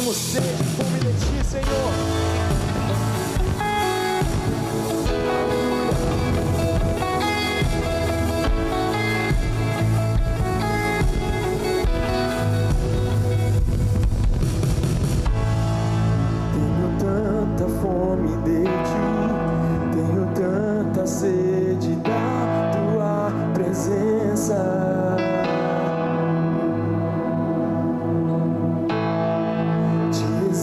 temos sede e fome de Ti, Senhor. Tenho tanta fome de Ti, tenho tanta sede da Tua presença. Te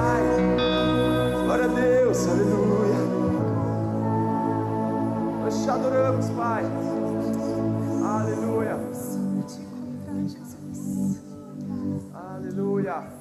Pai. Glória a Deus, aleluia. Nós te adoramos, Pai. Aleluia. Aleluia.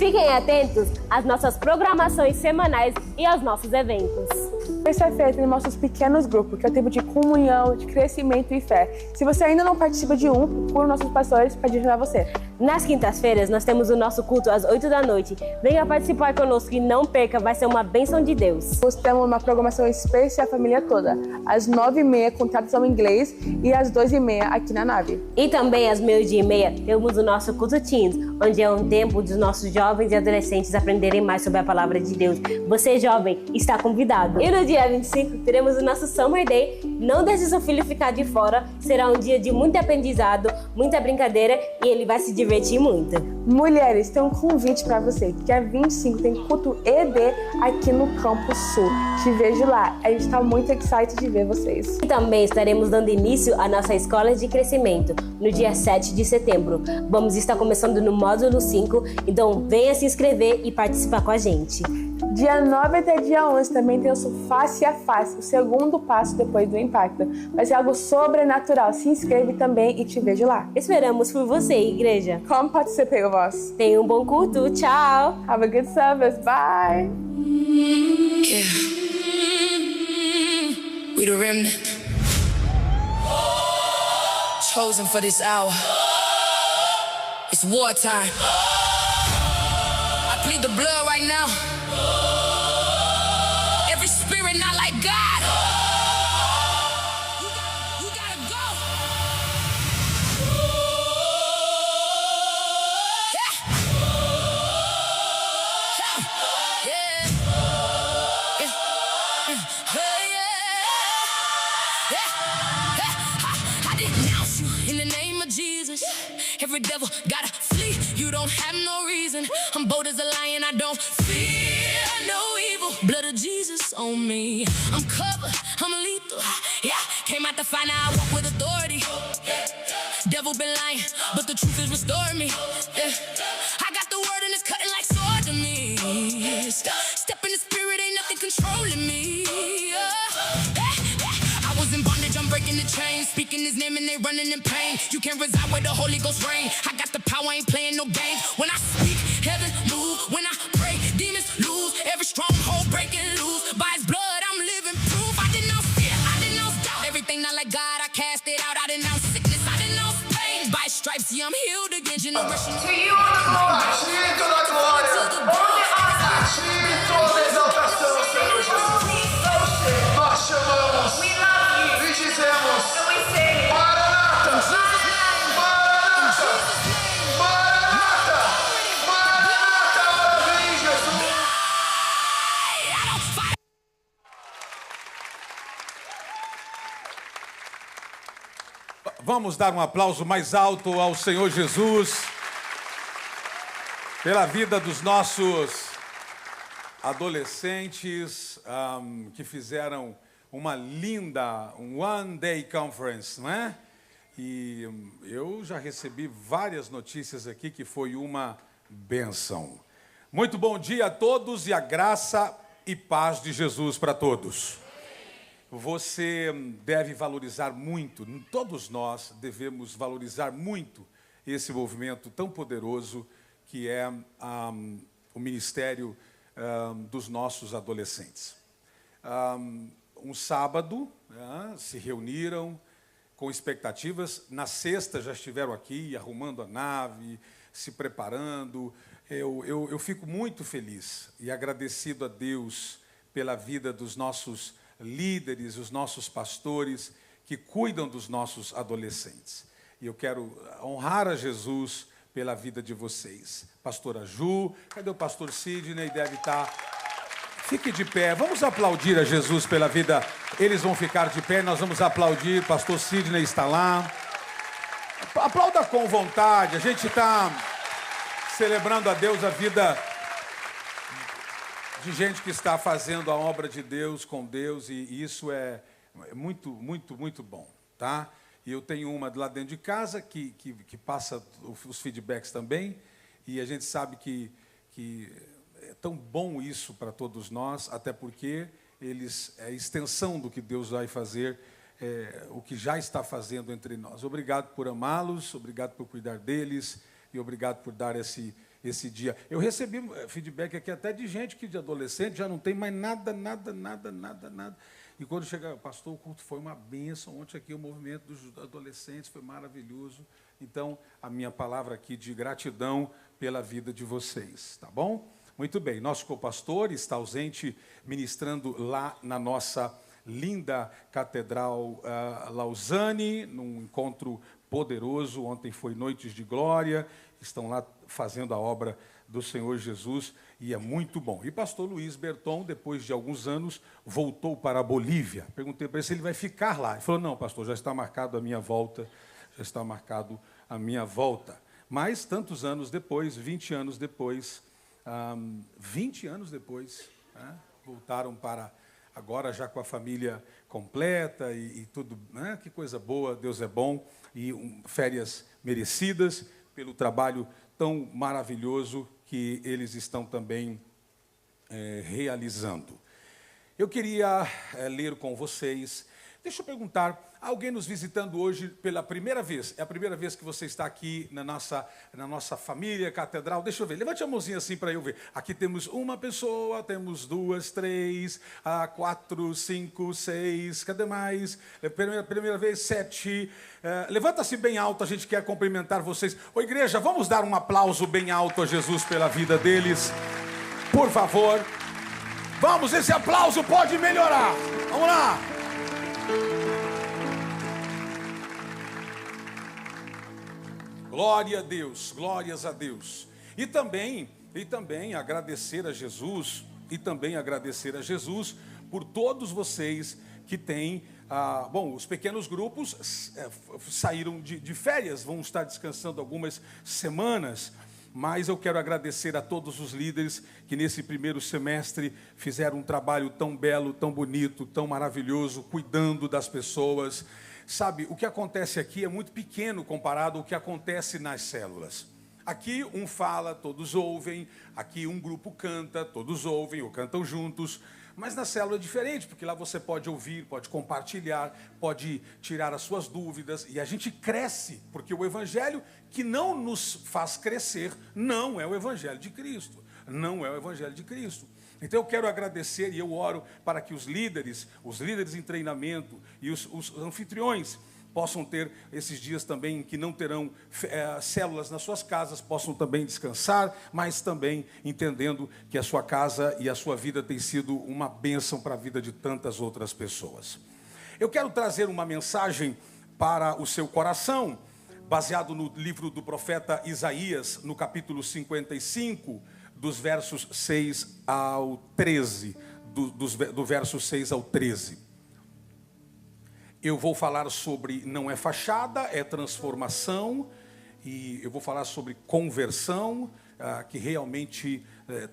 Fiquem atentos às nossas programações semanais e aos nossos eventos. Terça-feira tem nossos pequenos grupos, que é o tempo de comunhão, de crescimento e fé. Se você ainda não participa de um, procure nossos pastores para ajudar você. Nas quintas-feiras, nós temos o nosso culto às 8 da noite. Venha participar conosco e não perca, vai ser uma bênção de Deus. Nós temos uma programação especial a família toda, às 9h30 com tradução em inglês e às 2h30 aqui na nave. E também às 12h30 temos o nosso culto Teens, onde é um tempo dos nossos jovens e adolescentes aprenderem mais sobre a palavra de Deus. Você, jovem, está convidado. E no dia 25 teremos o nosso Summer Day. Não deixe seu filho ficar de fora. Será um dia de muito aprendizado, muita brincadeira e ele vai se divertir muito. Mulheres, tem um convite para você. Dia 25 tem culto ED aqui no Campus Sul. Te vejo lá. A gente está muito excited de ver vocês. E também estaremos dando início à nossa escola de crescimento no dia 7 de setembro. Vamos estar começando no módulo 5, então venha se inscrever e participar com a gente. Dia 9 até dia 11 também tem o nosso Face a Face, o segundo passo depois do impacto. Vai ser algo sobrenatural. Se inscreve também e te vejo lá. Esperamos por você, igreja. Como participei, vós? Tenha um bom culto. Tchau. Have a good service. Bye. Yeah. We the remnant, chosen for this hour. It's wartime. I plead the blood right now. Every spirit not like God. You gotta go. Yeah. I denounce you in the name of Jesus. Every devil gotta flee. You don't have no reason. I'm bold as a lion. I don't fear no evil. Blood of Jesus on me. I'm covered. I'm lethal. Yeah, came out to find out I walk with authority. Devil been lying, but the truth is restoring me. Yeah. I got the word and it's cutting like sword to me. Step in the spirit, ain't nothing controlling me. I was in bondage, I'm breaking the chains. Speaking his name and they running in pain. You can't reside where the Holy Ghost reign. I got the power, ain't playing no games. When I speak, heaven move. When I pray, demons lose. Every stronghold breaking loose. By his blood, I'm living proof. I denounce fear, I denounce doubt. Everything not like God, I cast it out. I denounce sickness, I denounce pain. By his stripes, yeah, I'm healed again. Generation To you all the glory. A ti toda a glória. A ti toda a exaltação, Senhor Jesus. Nós chamamos e dizemos: Maranata! Maranata! Maranata! Maranata! Vem, Jesus! Vamos dar um aplauso mais alto ao Senhor Jesus pela vida dos nossos adolescentes que fizeram uma linda One Day Conference, não é? E eu já recebi várias notícias aqui que foi uma bênção. Muito bom dia a todos e a graça e paz de Jesus para todos. Você deve valorizar muito, todos nós devemos valorizar muito esse movimento tão poderoso que é o ministério dos nossos adolescentes. Um sábado, se reuniram com expectativas. Na sexta já estiveram aqui, arrumando a nave, se preparando. Eu fico muito feliz e agradecido a Deus pela vida dos nossos líderes, os nossos pastores que cuidam dos nossos adolescentes. E eu quero honrar a Jesus pela vida de vocês. Pastora Ju, cadê o pastor Sidney? Deve estar... Fique de pé, vamos aplaudir a Jesus pela vida. Eles vão ficar de pé, nós vamos aplaudir. Pastor Sidney está lá. Aplauda com vontade. A gente está celebrando a Deus a vida de gente que está fazendo a obra de Deus com Deus, e isso é muito, muito, muito bom, tá? E eu tenho uma lá dentro de casa que passa os feedbacks também, e a gente sabe que é tão bom isso para todos nós, até porque eles é a extensão do que Deus vai fazer, o que já está fazendo entre nós. Obrigado por amá-los, obrigado por cuidar deles, e obrigado por dar esse esse dia. Eu recebi feedback aqui até de gente que de adolescente já não tem mais nada. E quando chega, pastor, o culto foi uma bênção. Ontem aqui o movimento dos adolescentes foi maravilhoso. Então, a minha palavra aqui de gratidão pela vida de vocês, tá bom? Muito bem, nosso co-pastor está ausente, ministrando lá na nossa linda Catedral Lausanne, num encontro poderoso. Ontem foi Noites de Glória, estão lá fazendo a obra do Senhor Jesus, e é muito bom. E pastor Luiz Berton, depois de alguns anos, voltou para a Bolívia. Perguntei para ele se ele vai ficar lá. Ele falou, não, pastor, já está marcado a minha volta, Mas, tantos anos depois, 20 anos depois, né, voltaram para, agora já com a família completa e tudo, né, que coisa boa, Deus é bom, e férias merecidas pelo trabalho tão maravilhoso que eles estão também realizando. Eu queria ler com vocês. Deixa eu perguntar, alguém nos visitando hoje pela primeira vez? É a primeira vez que você está aqui na nossa família, catedral? Deixa eu ver, levante a mãozinha assim para eu ver. Aqui temos uma pessoa, temos 2, 3, 4, 5, 6, cadê mais? Primeira vez, 7. Levanta-se bem alto, a gente quer cumprimentar vocês. Ô igreja, vamos dar um aplauso bem alto a Jesus pela vida deles. Por favor. Vamos, esse aplauso pode melhorar. Vamos lá. Glória a Deus, glórias a Deus. E também agradecer a Jesus, por todos vocês que têm, os pequenos grupos saíram de férias, vão estar descansando algumas semanas, mas eu quero agradecer a todos os líderes que nesse primeiro semestre fizeram um trabalho tão belo, tão bonito, tão maravilhoso, cuidando das pessoas. Sabe, o que acontece aqui é muito pequeno comparado ao que acontece nas células. Aqui um fala, todos ouvem. Aqui um grupo canta, todos ouvem ou cantam juntos. Mas na célula é diferente, porque lá você pode ouvir, pode compartilhar, pode tirar as suas dúvidas. E a gente cresce, porque o evangelho que não nos faz crescer não é o evangelho de Cristo. Não é o evangelho de Cristo. Então eu quero agradecer e eu oro para que os líderes em treinamento e os anfitriões possam ter esses dias também que não terão células nas suas casas, possam também descansar, mas também entendendo que a sua casa e a sua vida tem sido uma bênção para a vida de tantas outras pessoas. Eu quero trazer uma mensagem para o seu coração, baseado no livro do profeta Isaías, no capítulo 55, dos versos 6 ao 13, do verso 6 ao 13. Eu vou falar sobre não é fachada, é transformação, e eu vou falar sobre conversão, que realmente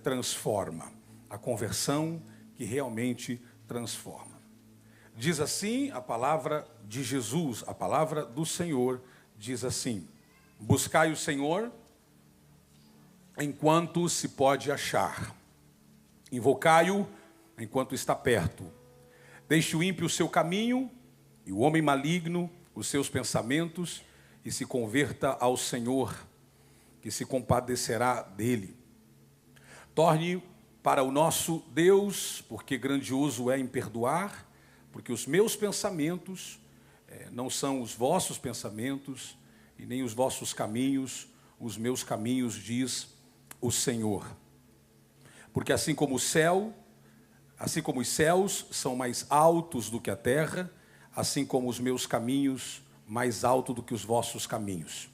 transforma. A conversão que realmente transforma. Diz assim a palavra de Jesus, a palavra do Senhor, diz assim: buscai o Senhor enquanto se pode achar, invocai-o enquanto está perto. Deixe o ímpio o seu caminho, e o homem maligno os seus pensamentos, e se converta ao Senhor, que se compadecerá dele. Torne para o nosso Deus, porque grandioso é em perdoar, porque os meus pensamentos não são os vossos pensamentos, e nem os vossos caminhos, os meus caminhos, diz o Senhor. Porque assim como os céus são mais altos do que a terra, assim como os meus caminhos mais alto do que os vossos caminhos.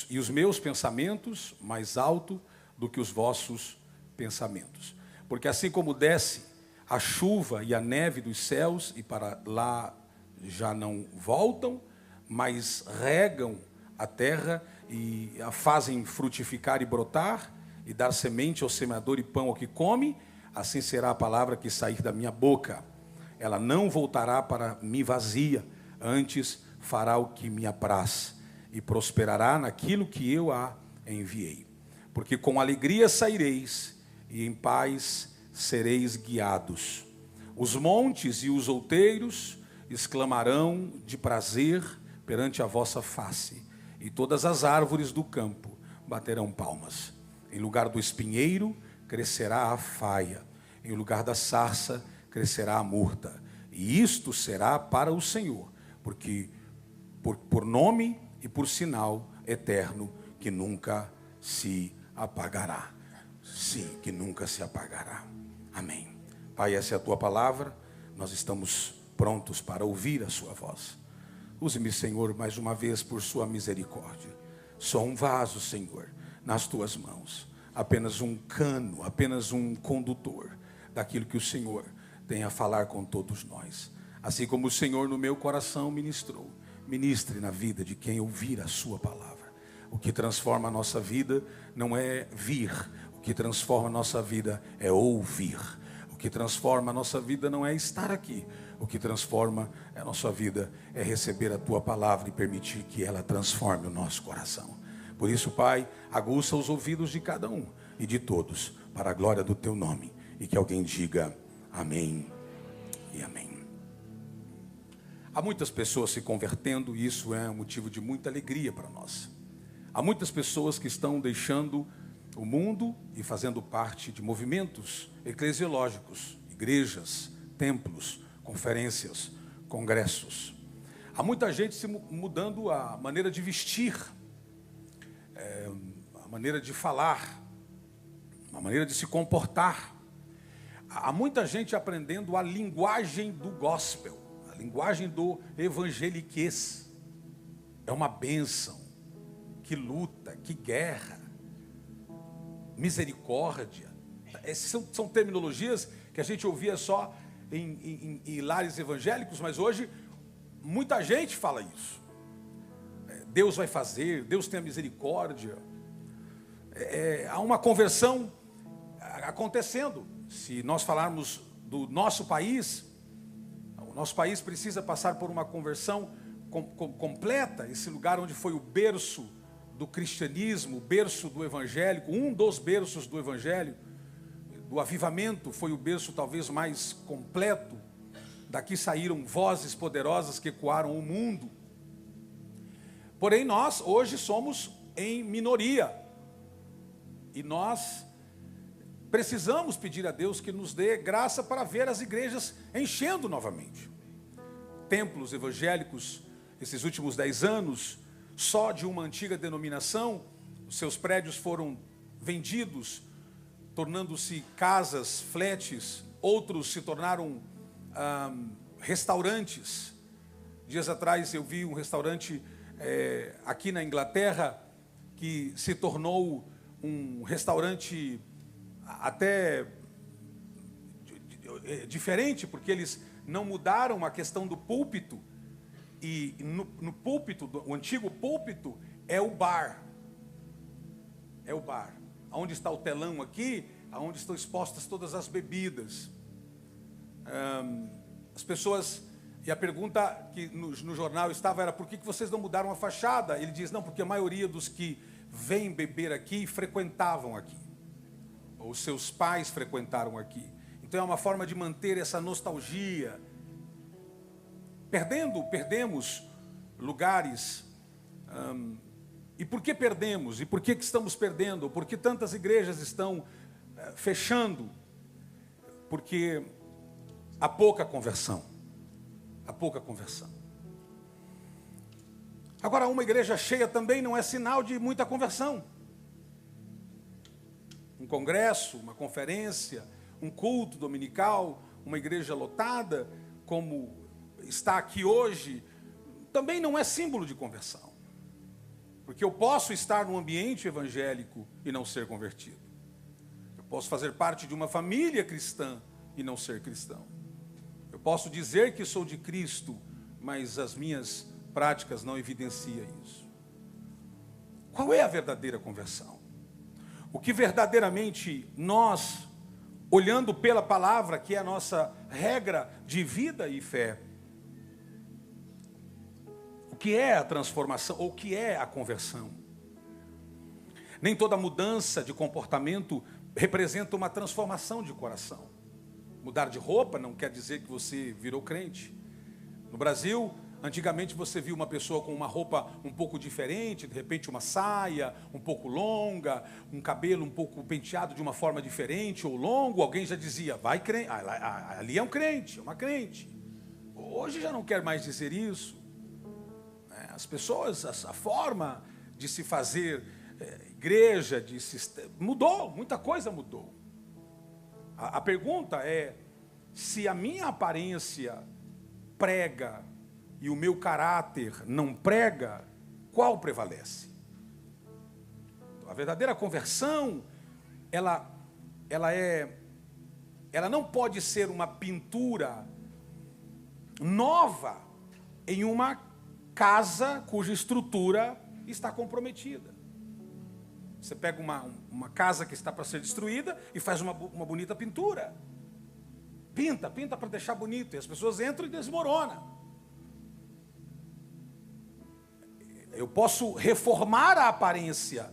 E os meus pensamentos mais alto do que os vossos pensamentos. Porque assim como desce a chuva e a neve dos céus, e para lá já não voltam, mas regam a terra e a fazem frutificar e brotar, e dar semente ao semeador e pão ao que come, assim será a palavra que sair da minha boca. Ela não voltará para mim vazia, antes fará o que me apraz, e prosperará naquilo que eu a enviei. Porque com alegria saireis, e em paz sereis guiados. Os montes e os outeiros exclamarão de prazer perante a vossa face, e todas as árvores do campo baterão palmas. Em lugar do espinheiro, crescerá a faia. Em lugar da sarça, crescerá a murta. E isto será para o Senhor, porque por nome e por sinal eterno que nunca se apagará. Sim, que nunca se apagará. Amém. Pai, essa é a tua palavra. Nós estamos prontos para ouvir a sua voz. Use-me, Senhor, mais uma vez por sua misericórdia. Sou um vaso, Senhor, nas tuas mãos. Apenas um cano, apenas um condutor daquilo que o Senhor tem a falar com todos nós. Assim como o Senhor no meu coração ministrou, ministre na vida de quem ouvir a sua palavra. O que transforma a nossa vida não é vir, o que transforma a nossa vida é ouvir. O que transforma a nossa vida não é estar aqui, o que transforma a nossa vida é receber a tua palavra e permitir que ela transforme o nosso coração. Por isso, Pai, aguça os ouvidos de cada um e de todos, para a glória do teu nome, e que alguém diga amém e amém. Há muitas pessoas se convertendo e isso é um motivo de muita alegria para nós. Há muitas pessoas que estão deixando o mundo e fazendo parte de movimentos eclesiológicos, igrejas, templos, conferências, congressos. Há muita gente se mudando a maneira de vestir, a maneira de falar, a maneira de se comportar. Há muita gente aprendendo a linguagem do gospel, a linguagem do evangeliquez. É uma bênção. Que luta, que guerra, misericórdia. Essas são terminologias que a gente ouvia só em lares evangélicos, mas hoje muita gente fala isso. Deus vai fazer, Deus tem a misericórdia. Há uma conversão acontecendo. Se nós falarmos do nosso país, o nosso país precisa passar por uma conversão completa. Esse lugar onde foi o berço do cristianismo, o berço do evangélico, um dos berços do evangelho, do avivamento, foi o berço talvez mais completo. Daqui saíram vozes poderosas que ecoaram o mundo. Porém, nós hoje somos em minoria. E nós precisamos pedir a Deus que nos dê graça para ver as igrejas enchendo novamente. Templos evangélicos, esses últimos 10 anos, só de uma antiga denominação, os seus prédios foram vendidos, tornando-se casas, flats, outros se tornaram restaurantes. Dias atrás eu vi um restaurante aqui na Inglaterra que se tornou um restaurante até diferente, porque eles não mudaram a questão do púlpito. E no púlpito, o antigo púlpito é o bar. É o bar. Onde está o telão aqui, onde estão expostas todas as bebidas. As pessoas, e a pergunta que no jornal estava era: por que vocês não mudaram a fachada? Ele diz: não, porque a maioria dos que vêm beber aqui frequentavam aqui. Ou seus pais frequentaram aqui. Então é uma forma de manter essa nostalgia. Perdemos lugares. E por que perdemos? E por que estamos perdendo? Por que tantas igrejas estão fechando? Porque há pouca conversão. Há pouca conversão. Agora, uma igreja cheia também não é sinal de muita conversão. Um congresso, uma conferência, um culto dominical, uma igreja lotada, como está aqui hoje, também não é símbolo de conversão. Porque eu posso estar num ambiente evangélico e não ser convertido. Eu posso fazer parte de uma família cristã e não ser cristão. Eu posso dizer que sou de Cristo, mas as minhas práticas não evidenciam isso. Qual é a verdadeira conversão? O que verdadeiramente nós, olhando pela palavra, que é a nossa regra de vida e fé, o que é a transformação, ou o que é a conversão? Nem toda mudança de comportamento representa uma transformação de coração. Mudar de roupa não quer dizer que você virou crente. No Brasil, Antigamente você via uma pessoa com uma roupa um pouco diferente, de repente uma saia um pouco longa, um cabelo um pouco penteado de uma forma diferente ou longo, alguém já dizia, vai crente, ali é um crente, é uma crente. Hoje já não quer mais dizer isso. As pessoas, a forma de se fazer igreja, mudou, muita coisa mudou. A pergunta é, se a minha aparência prega e o meu caráter não prega, qual prevalece? A verdadeira conversão, ela não pode ser uma pintura nova em uma casa cuja estrutura está comprometida. Você pega uma casa que está para ser destruída e faz uma bonita pintura. Pinta para deixar bonito, e as pessoas entram e desmoronam. Eu posso reformar a aparência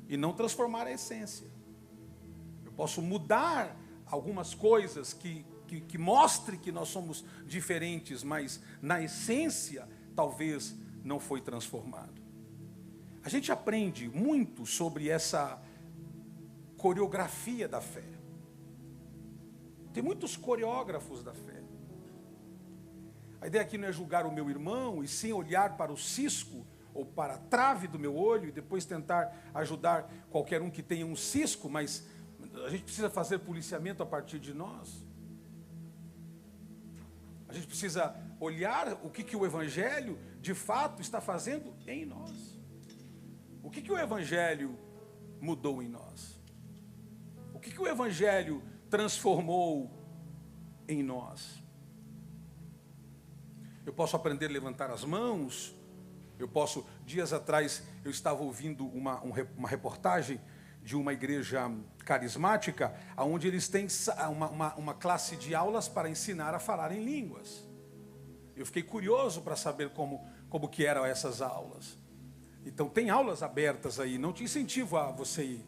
e não transformar a essência. Eu posso mudar algumas coisas que mostre que nós somos diferentes, mas na essência talvez não foi transformado. A gente aprende muito sobre essa coreografia da fé. Tem muitos coreógrafos da fé. A ideia aqui não é julgar o meu irmão, e sim olhar para o cisco ou para a trave do meu olho e depois tentar ajudar qualquer um que tenha um cisco, mas a gente precisa fazer policiamento a partir de nós. A gente precisa olhar o que o Evangelho de fato está fazendo em nós. O que o Evangelho mudou em nós? O que o Evangelho transformou em nós? Eu posso aprender a levantar as mãos. Dias atrás, eu estava ouvindo uma reportagem de uma igreja carismática, onde eles têm uma classe de aulas para ensinar a falar em línguas. Eu fiquei curioso para saber como que eram essas aulas. Então, tem aulas abertas aí, não te incentivo a você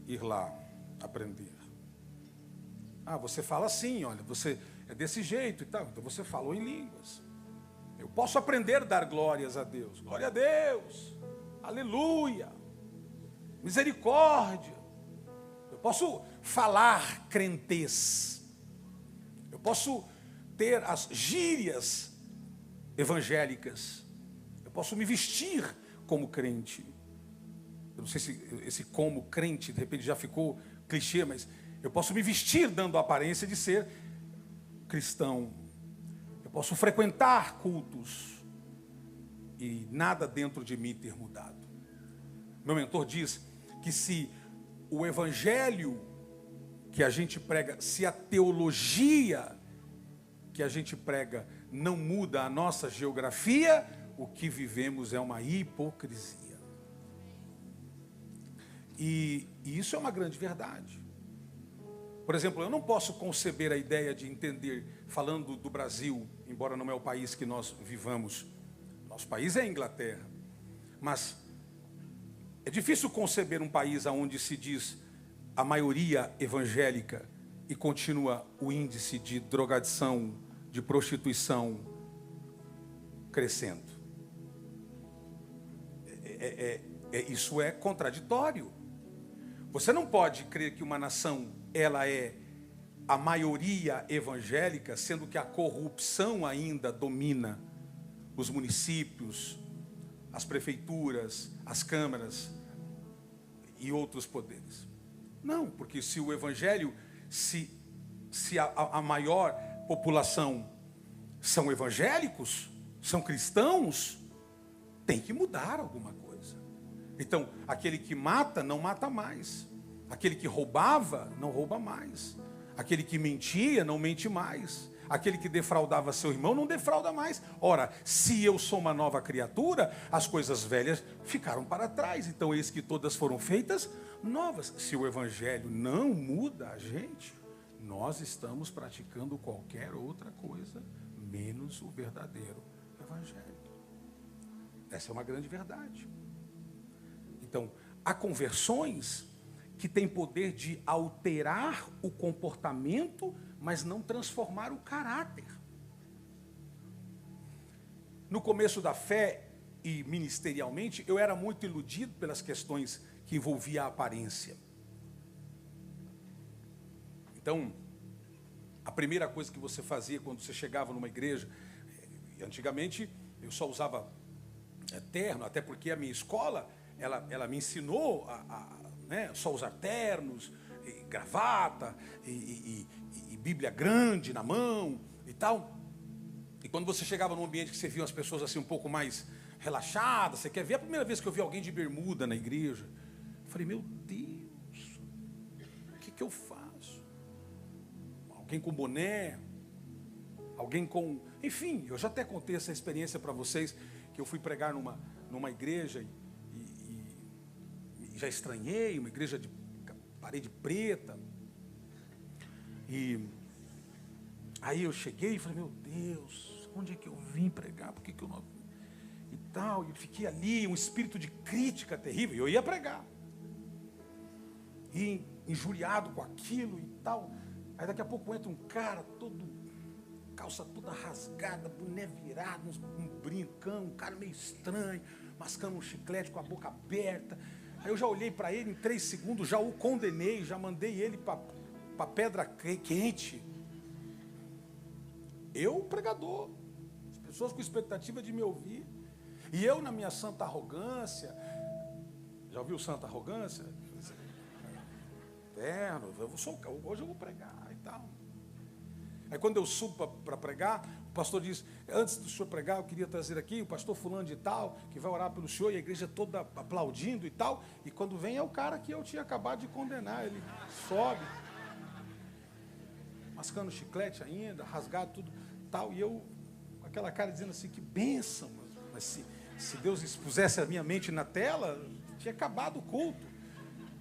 ir lá aprender. Você fala assim, olha, você é desse jeito e tal, então você falou em línguas. Eu posso aprender a dar glórias a Deus. Glória a Deus. Aleluia. Misericórdia. Eu posso falar crentez. Eu posso ter as gírias evangélicas. Eu posso me vestir como crente. Eu não sei se esse como crente de repente já ficou clichê, mas eu posso me vestir dando a aparência de ser cristão. Eu posso frequentar cultos e nada dentro de mim ter mudado. Meu mentor diz que se o evangelho que a gente prega, se a teologia que a gente prega não muda a nossa geografia, o que vivemos é uma hipocrisia. E isso é uma grande verdade. Por exemplo, eu não posso conceber a ideia de entender, falando do Brasil, embora não é o país que nós vivamos, nosso país é a Inglaterra, mas é difícil conceber um país onde se diz a maioria evangélica e continua o índice de drogadição, de prostituição crescendo. Isso é contraditório. Você não pode crer que uma nação ela é a maioria evangélica, sendo que a corrupção ainda domina os municípios, as prefeituras, as câmaras e outros poderes. Não, porque se o evangelho, se a maior população são evangélicos, são cristãos, tem que mudar alguma coisa. Então, aquele que mata, não mata mais. Aquele que roubava, não rouba mais. Aquele que mentia, não mente mais. Aquele que defraudava seu irmão, não defrauda mais. Ora, se eu sou uma nova criatura, as coisas velhas ficaram para trás. Então, eis que todas foram feitas novas. Se o evangelho não muda a gente, nós estamos praticando qualquer outra coisa, menos o verdadeiro evangelho. Essa é uma grande verdade. Então, há conversões que têm poder de alterar o comportamento, mas não transformar o caráter. no começo da fé e ministerialmente, eu era muito iludido pelas questões que envolviam a aparência. Então, a primeira coisa que você fazia quando você chegava numa igreja, antigamente eu só usava terno, até porque a minha escola, ela me ensinou né, só usar ternos, e gravata, e Bíblia grande na mão e tal. E quando você chegava num ambiente que você via as pessoas assim um pouco mais relaxadas, você quer ver, a primeira vez que eu vi alguém de bermuda na igreja, eu falei, meu Deus, o que eu faço? Alguém com boné, alguém com... Enfim, eu já até contei essa experiência para vocês, que eu fui pregar numa igreja e já estranhei, uma igreja de parede preta. E aí eu cheguei e falei, meu Deus, onde é que eu vim pregar? Por que eu não... E tal, e fiquei ali, um espírito de crítica terrível, e eu ia pregar. E injuriado com aquilo e tal. Aí daqui a pouco entra um cara todo, calça toda rasgada, boné virado, um brincão, um cara meio estranho, mascando um chiclete com a boca aberta. Aí eu já olhei para ele em 3 segundos, já o condenei, já mandei ele para pedra quente. Eu, pregador, as pessoas com expectativa de me ouvir, e eu na minha santa arrogância. Já ouviu santa arrogância? Terno, hoje eu vou pregar e tal. Aí quando eu subo para pregar, o pastor diz, antes do senhor pregar, eu queria trazer aqui o pastor fulano de tal, que vai orar pelo senhor, e a igreja toda aplaudindo e tal. E quando vem é o cara que eu tinha acabado de condenar, ele sobe, mascando chiclete ainda, rasgado tudo tal, e eu com aquela cara dizendo assim, que bênção, mas se Deus expusesse a minha mente na tela, tinha acabado o culto.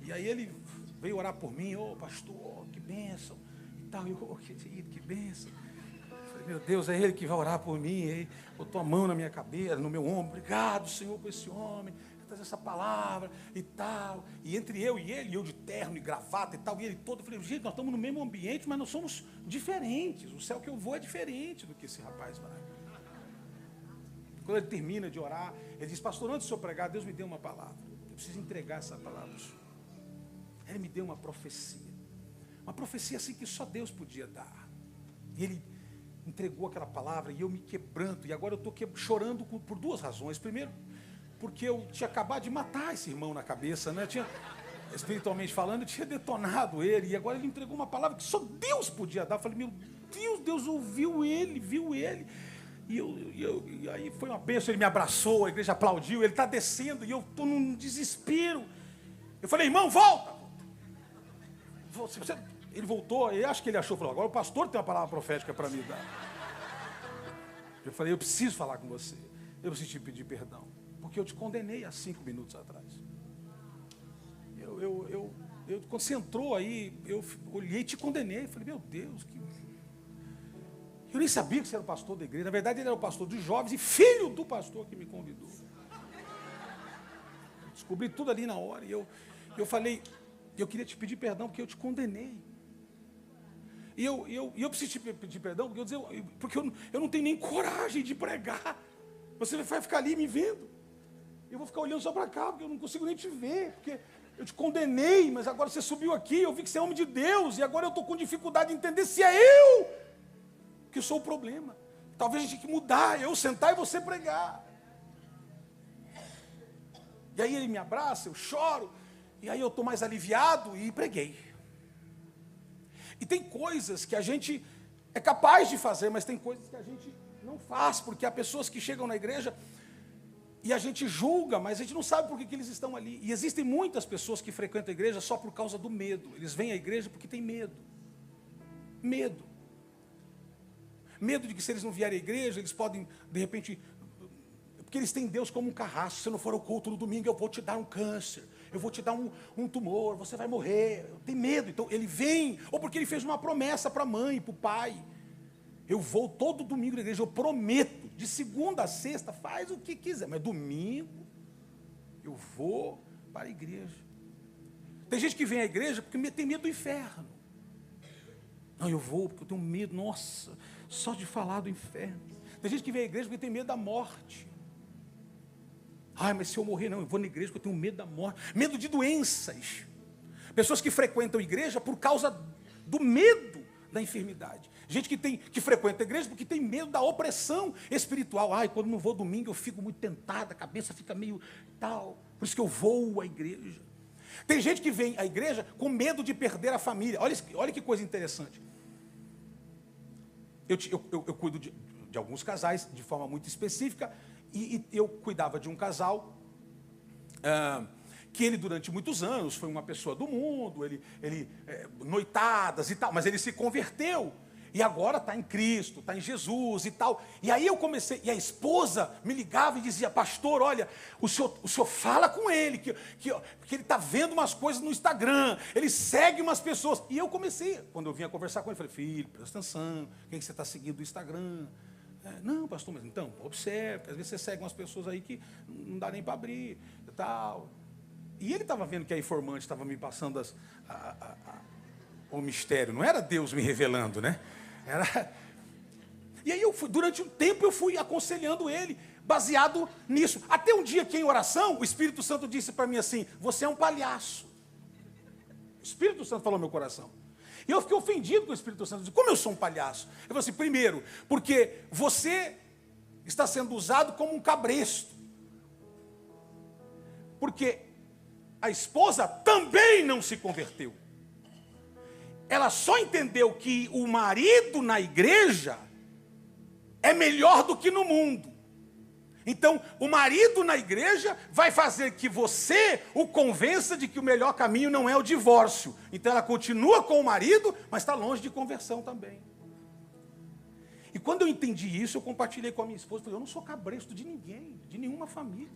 E aí ele veio orar por mim, pastor, que bênção, e tal, eu, que bênção. Eu falei, meu Deus, é ele que vai orar por mim, aí botou a mão na minha cabeça, no meu ombro, obrigado, Senhor, por esse homem, por trazer essa palavra, e tal. E entre eu e ele, eu de terno e gravata e tal, e ele todo, eu falei, gente, nós estamos no mesmo ambiente, mas nós somos diferentes, o céu que eu vou é diferente do que esse rapaz vai. Quando ele termina de orar, ele diz, pastor, antes do senhor pregar, Deus me deu uma palavra, eu preciso entregar essa palavra ao senhor. Ele me deu uma profecia assim que só Deus podia dar. E ele entregou aquela palavra e eu me quebrando. E agora eu estou chorando por 2 razões. Primeiro, porque eu tinha acabado de matar esse irmão na cabeça, né? Espiritualmente falando, eu tinha detonado ele. E agora ele entregou uma palavra que só Deus podia dar. Eu falei, meu Deus, Deus ouviu ele, viu ele. E aí foi uma bênção, ele me abraçou, a igreja aplaudiu, ele está descendo e eu estou num desespero. Eu falei, irmão, volta! Ele voltou, eu acho que ele achou, falou, agora o pastor tem uma palavra profética para me dar. Eu falei, eu preciso falar com você, eu preciso te pedir perdão, porque eu te condenei há 5 minutos atrás. Quando você entrou aí, eu olhei e te condenei, falei, meu Deus, eu nem sabia que você era o pastor da igreja, na verdade ele era o pastor dos jovens e filho do pastor que me convidou. Eu descobri tudo ali na hora, e eu falei, eu queria te pedir perdão porque eu te condenei. E eu preciso te pedir perdão porque eu não tenho nem coragem de pregar. Você vai ficar ali me vendo. Eu vou ficar olhando só para cá, porque eu não consigo nem te ver. Porque eu te condenei, mas agora você subiu aqui, eu vi que você é homem de Deus, e agora eu estou com dificuldade de entender se é eu que sou o problema. Talvez a gente tenha que mudar, eu sentar e você pregar. E aí ele me abraça, eu choro. E aí eu estou mais aliviado e preguei. E tem coisas que a gente é capaz de fazer, mas tem coisas que a gente não faz, porque há pessoas que chegam na igreja e a gente julga, mas a gente não sabe por que eles estão ali. E existem muitas pessoas que frequentam a igreja só por causa do medo. Eles vêm à igreja porque têm medo. Medo. Medo de que se eles não vierem à igreja, eles podem, de repente... Porque eles têm Deus como um carrasco. Se não for ao culto no domingo, eu vou te dar um câncer. Eu vou te dar um tumor, você vai morrer. Tem medo, então ele vem. Ou porque ele fez uma promessa para a mãe, para o pai. Eu vou todo domingo na igreja, eu prometo. De segunda a sexta, faz o que quiser. Mas domingo, eu vou para a igreja. Tem gente que vem à igreja porque tem medo do inferno. Não, eu vou porque eu tenho medo, nossa, só de falar do inferno. Tem gente que vem à igreja porque tem medo da morte. Ai, mas se eu morrer, não, eu vou na igreja porque eu tenho medo da morte. Medo de doenças. Pessoas que frequentam a igreja por causa do medo da enfermidade. Gente que frequenta a igreja porque tem medo da opressão espiritual. Ai, quando não vou domingo eu fico muito tentada, a cabeça fica meio tal. Por isso que eu vou à igreja. Tem gente que vem à igreja com medo de perder a família. Olha que coisa interessante. Eu cuido de alguns casais de forma muito específica. E eu cuidava de um casal que ele durante muitos anos foi uma pessoa do mundo, ele noitadas e tal, mas ele se converteu. E agora está em Cristo, está em Jesus e tal. E aí eu comecei, e a esposa me ligava e dizia, pastor, olha, o senhor fala com ele, que ele está vendo umas coisas no Instagram, ele segue umas pessoas. E eu comecei, quando eu vinha conversar com ele, falei, filho, presta atenção, quem que você está seguindo do Instagram? Não, pastor, mas então, observe, às vezes você segue umas pessoas aí que não dá nem para abrir e tal. E ele estava vendo que a informante estava me passando o mistério, não era Deus me revelando, né? E aí durante um tempo eu fui aconselhando ele, baseado nisso. Até um dia que em oração, o Espírito Santo disse para mim assim, você é um palhaço. O Espírito Santo falou no meu coração. E eu fiquei ofendido com o Espírito Santo. Como eu sou um palhaço? Eu falei assim, primeiro, porque você está sendo usado como um cabresto. Porque a esposa também não se converteu. Ela só entendeu que o marido na igreja é melhor do que no mundo. Então, o marido na igreja vai fazer que você o convença de que o melhor caminho não é o divórcio. Então, ela continua com o marido, mas está longe de conversão também. E quando eu entendi isso, eu compartilhei com a minha esposa. Falei, eu não sou cabresto de ninguém, de nenhuma família.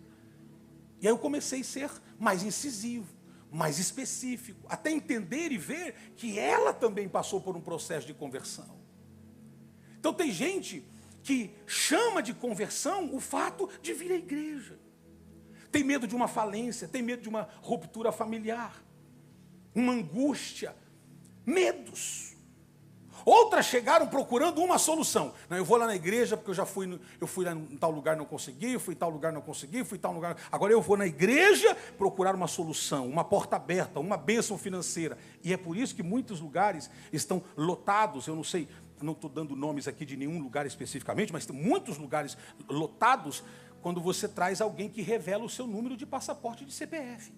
E aí eu comecei a ser mais incisivo, mais específico, até entender e ver que ela também passou por um processo de conversão. Então tem gente que chama de conversão o fato de vir à igreja. Tem medo de uma falência, tem medo de uma ruptura familiar, uma angústia, medos. Outras chegaram procurando uma solução. Não, eu vou lá na igreja porque eu fui lá em tal lugar não consegui, eu fui em tal lugar não consegui, fui em tal lugar. Agora eu vou na igreja procurar uma solução, uma porta aberta, uma bênção financeira. E é por isso que muitos lugares estão lotados. Eu não sei, não estou dando nomes aqui de nenhum lugar especificamente, mas tem muitos lugares lotados quando você traz alguém que revela o seu número de passaporte de CPF.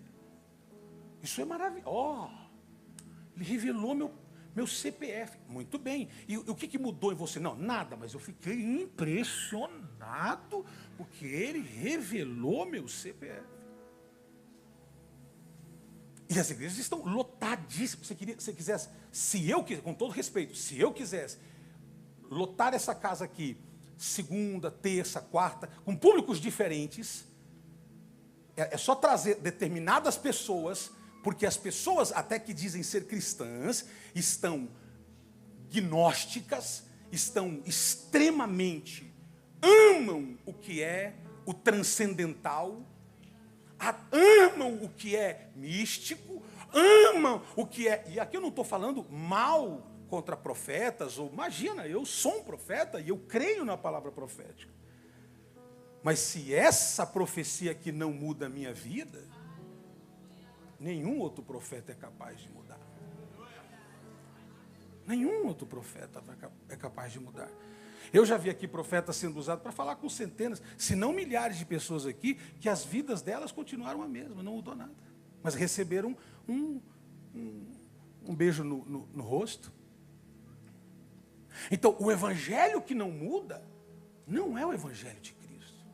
Isso é maravilhoso. Ele revelou meu CPF. Muito bem. E o que mudou em você? Não, nada, mas eu fiquei impressionado porque ele revelou meu CPF. E as igrejas estão lotadíssimas. Se quisesse, com todo respeito, se eu quisesse lotar essa casa aqui, segunda, terça, quarta, com públicos diferentes, é só trazer determinadas pessoas. Porque as pessoas, até que dizem ser cristãs, estão gnósticas, estão extremamente, amam o que é o transcendental, amam o que é místico, amam o que é... E aqui eu não estou falando mal contra profetas, ou imagina, eu sou um profeta e eu creio na palavra profética. Mas se essa profecia aqui não muda a minha vida... nenhum outro profeta é capaz de mudar. Nenhum outro profeta é capaz de mudar. Eu já vi aqui profetas sendo usados para falar com centenas, se não milhares de pessoas aqui, que as vidas delas continuaram a mesma, não mudou nada. Mas receberam um beijo no rosto. Então, o evangelho que não muda, não é o evangelho de Cristo.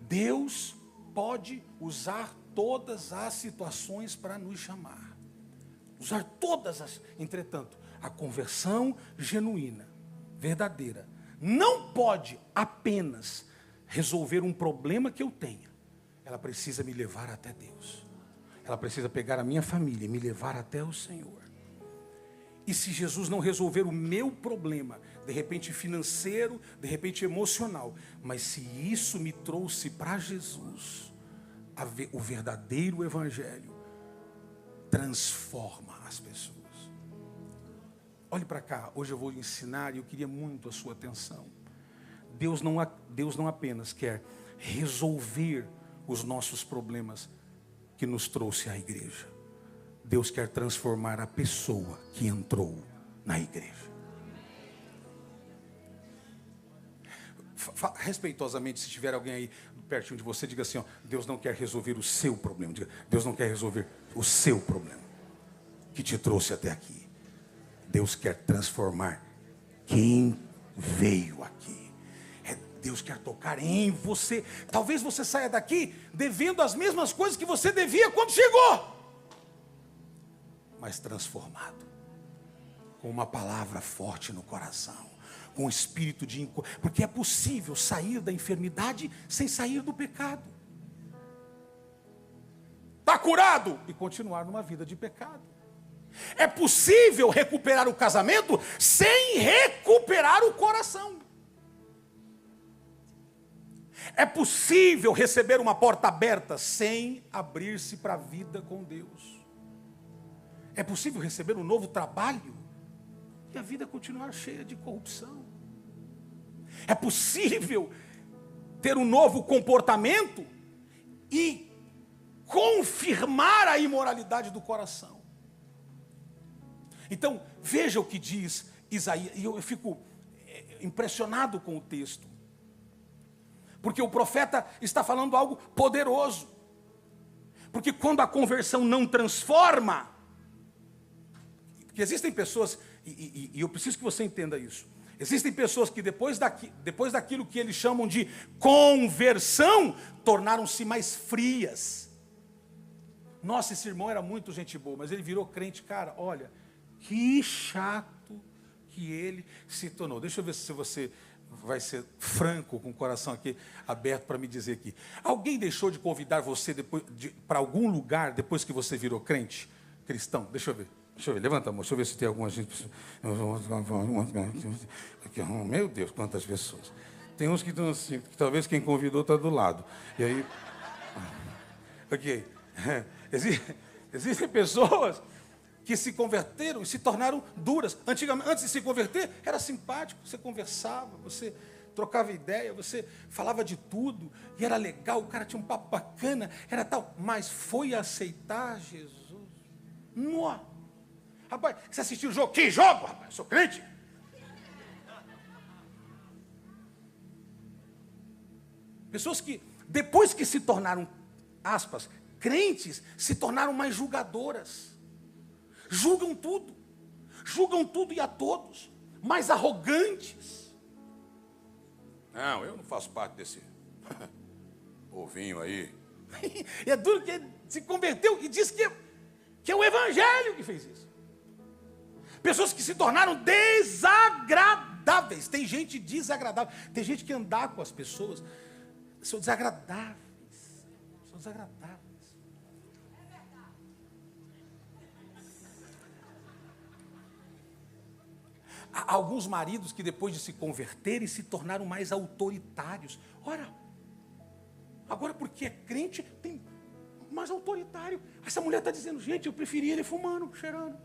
Deus pode usar todas as situações para nos chamar. Usar todas as... Entretanto, a conversão genuína, verdadeira, não pode apenas resolver um problema que eu tenha. Ela precisa me levar até Deus. Ela precisa pegar a minha família e me levar até o Senhor. E se Jesus não resolver o meu problema, de repente financeiro, de repente emocional, mas se isso me trouxe para Jesus, o verdadeiro evangelho transforma as pessoas. olhe para cá, hoje eu vou ensinar e eu queria muito a sua atenção. Deus não apenas quer resolver os nossos problemas que nos trouxe à igreja. Deus quer transformar a pessoa que entrou na igreja. Respeitosamente, se tiver alguém aí pertinho de você, diga assim, ó, Deus não quer resolver o seu problema. Diga, Deus não quer resolver o seu problema que te trouxe até aqui. Deus quer transformar quem veio aqui. Deus quer tocar em você. Talvez você saia daqui devendo as mesmas coisas que você devia quando chegou, mas transformado, com uma palavra forte no coração, com o espírito de... Porque é possível sair da enfermidade sem sair do pecado. Está curado e continuar numa vida de pecado. É possível recuperar o casamento sem recuperar o coração. É possível receber uma porta aberta sem abrir-se para a vida com Deus. É possível receber um novo trabalho e a vida continuar cheia de corrupção. É possível ter um novo comportamento e confirmar a imoralidade do coração. Então, veja o que diz Isaías, e eu fico impressionado com o texto. Porque o profeta está falando algo poderoso. Porque quando a conversão não transforma, porque existem pessoas, e eu preciso que você entenda isso, existem pessoas que depois daquilo que eles chamam de conversão, tornaram-se mais frias. Nossa, esse irmão era muito gente boa, mas ele virou crente, cara, olha, que chato que ele se tornou. Deixa eu ver se você vai ser franco, com o coração aqui aberto para me dizer aqui. Alguém deixou de convidar você para algum lugar depois que você virou crente? Cristão? Deixa eu ver, levanta a mão, deixa eu ver se tem alguma gente. Meu Deus, quantas pessoas. Tem uns que estão assim, que talvez quem convidou está do lado. E aí... Ok. Existem pessoas que se converteram e se tornaram duras. Antigamente, antes de se converter, era simpático, você conversava, você trocava ideia, você falava de tudo, e era legal, o cara tinha um papo bacana, era tal, mas foi aceitar Jesus. Nó. Rapaz, você assistiu o jogo? Que jogo, rapaz? Eu sou crente. Pessoas que, depois que se tornaram, aspas, crentes, se tornaram mais julgadoras. Julgam tudo e a todos, mais arrogantes. Não, eu não faço parte desse povinho aí. E é duro que ele se converteu e diz que é o evangelho que fez isso. Pessoas que se tornaram desagradáveis. Tem gente desagradável. Tem gente que andar com as pessoas são desagradáveis. São desagradáveis. Há alguns maridos que depois de se converterem se tornaram mais autoritários. Ora, agora porque é crente, tem mais autoritário. Essa mulher está dizendo, gente, eu preferia ele fumando, cheirando.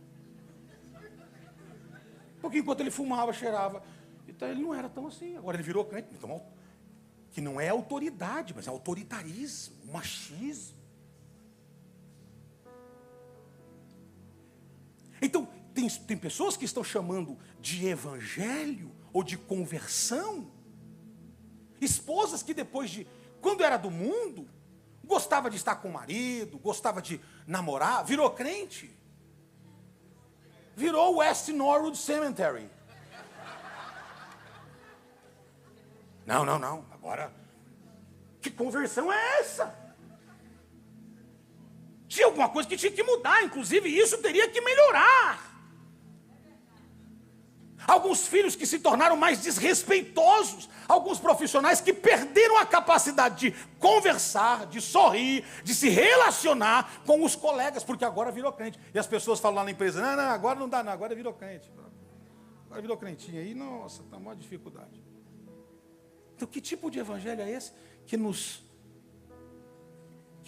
Porque enquanto ele fumava, cheirava, então ele não era tão assim. Agora ele virou crente, então, que não é autoridade, mas é autoritarismo, machismo. Então, tem pessoas que estão chamando de evangelho ou de conversão, esposas que depois de, quando era do mundo, gostava de estar com o marido, gostava de namorar, virou crente. Virou West Norwood Cemetery. Não, agora, que conversão é essa? Tinha alguma coisa que tinha que mudar, inclusive isso teria que melhorar. Alguns filhos que se tornaram mais desrespeitosos, alguns profissionais que perderam a capacidade de conversar, de sorrir, de se relacionar com os colegas, porque agora virou crente. E as pessoas falam lá na empresa, não, agora não dá não, agora virou crente. Agora virou crentinho aí, nossa, está uma dificuldade. Então que tipo de evangelho é esse que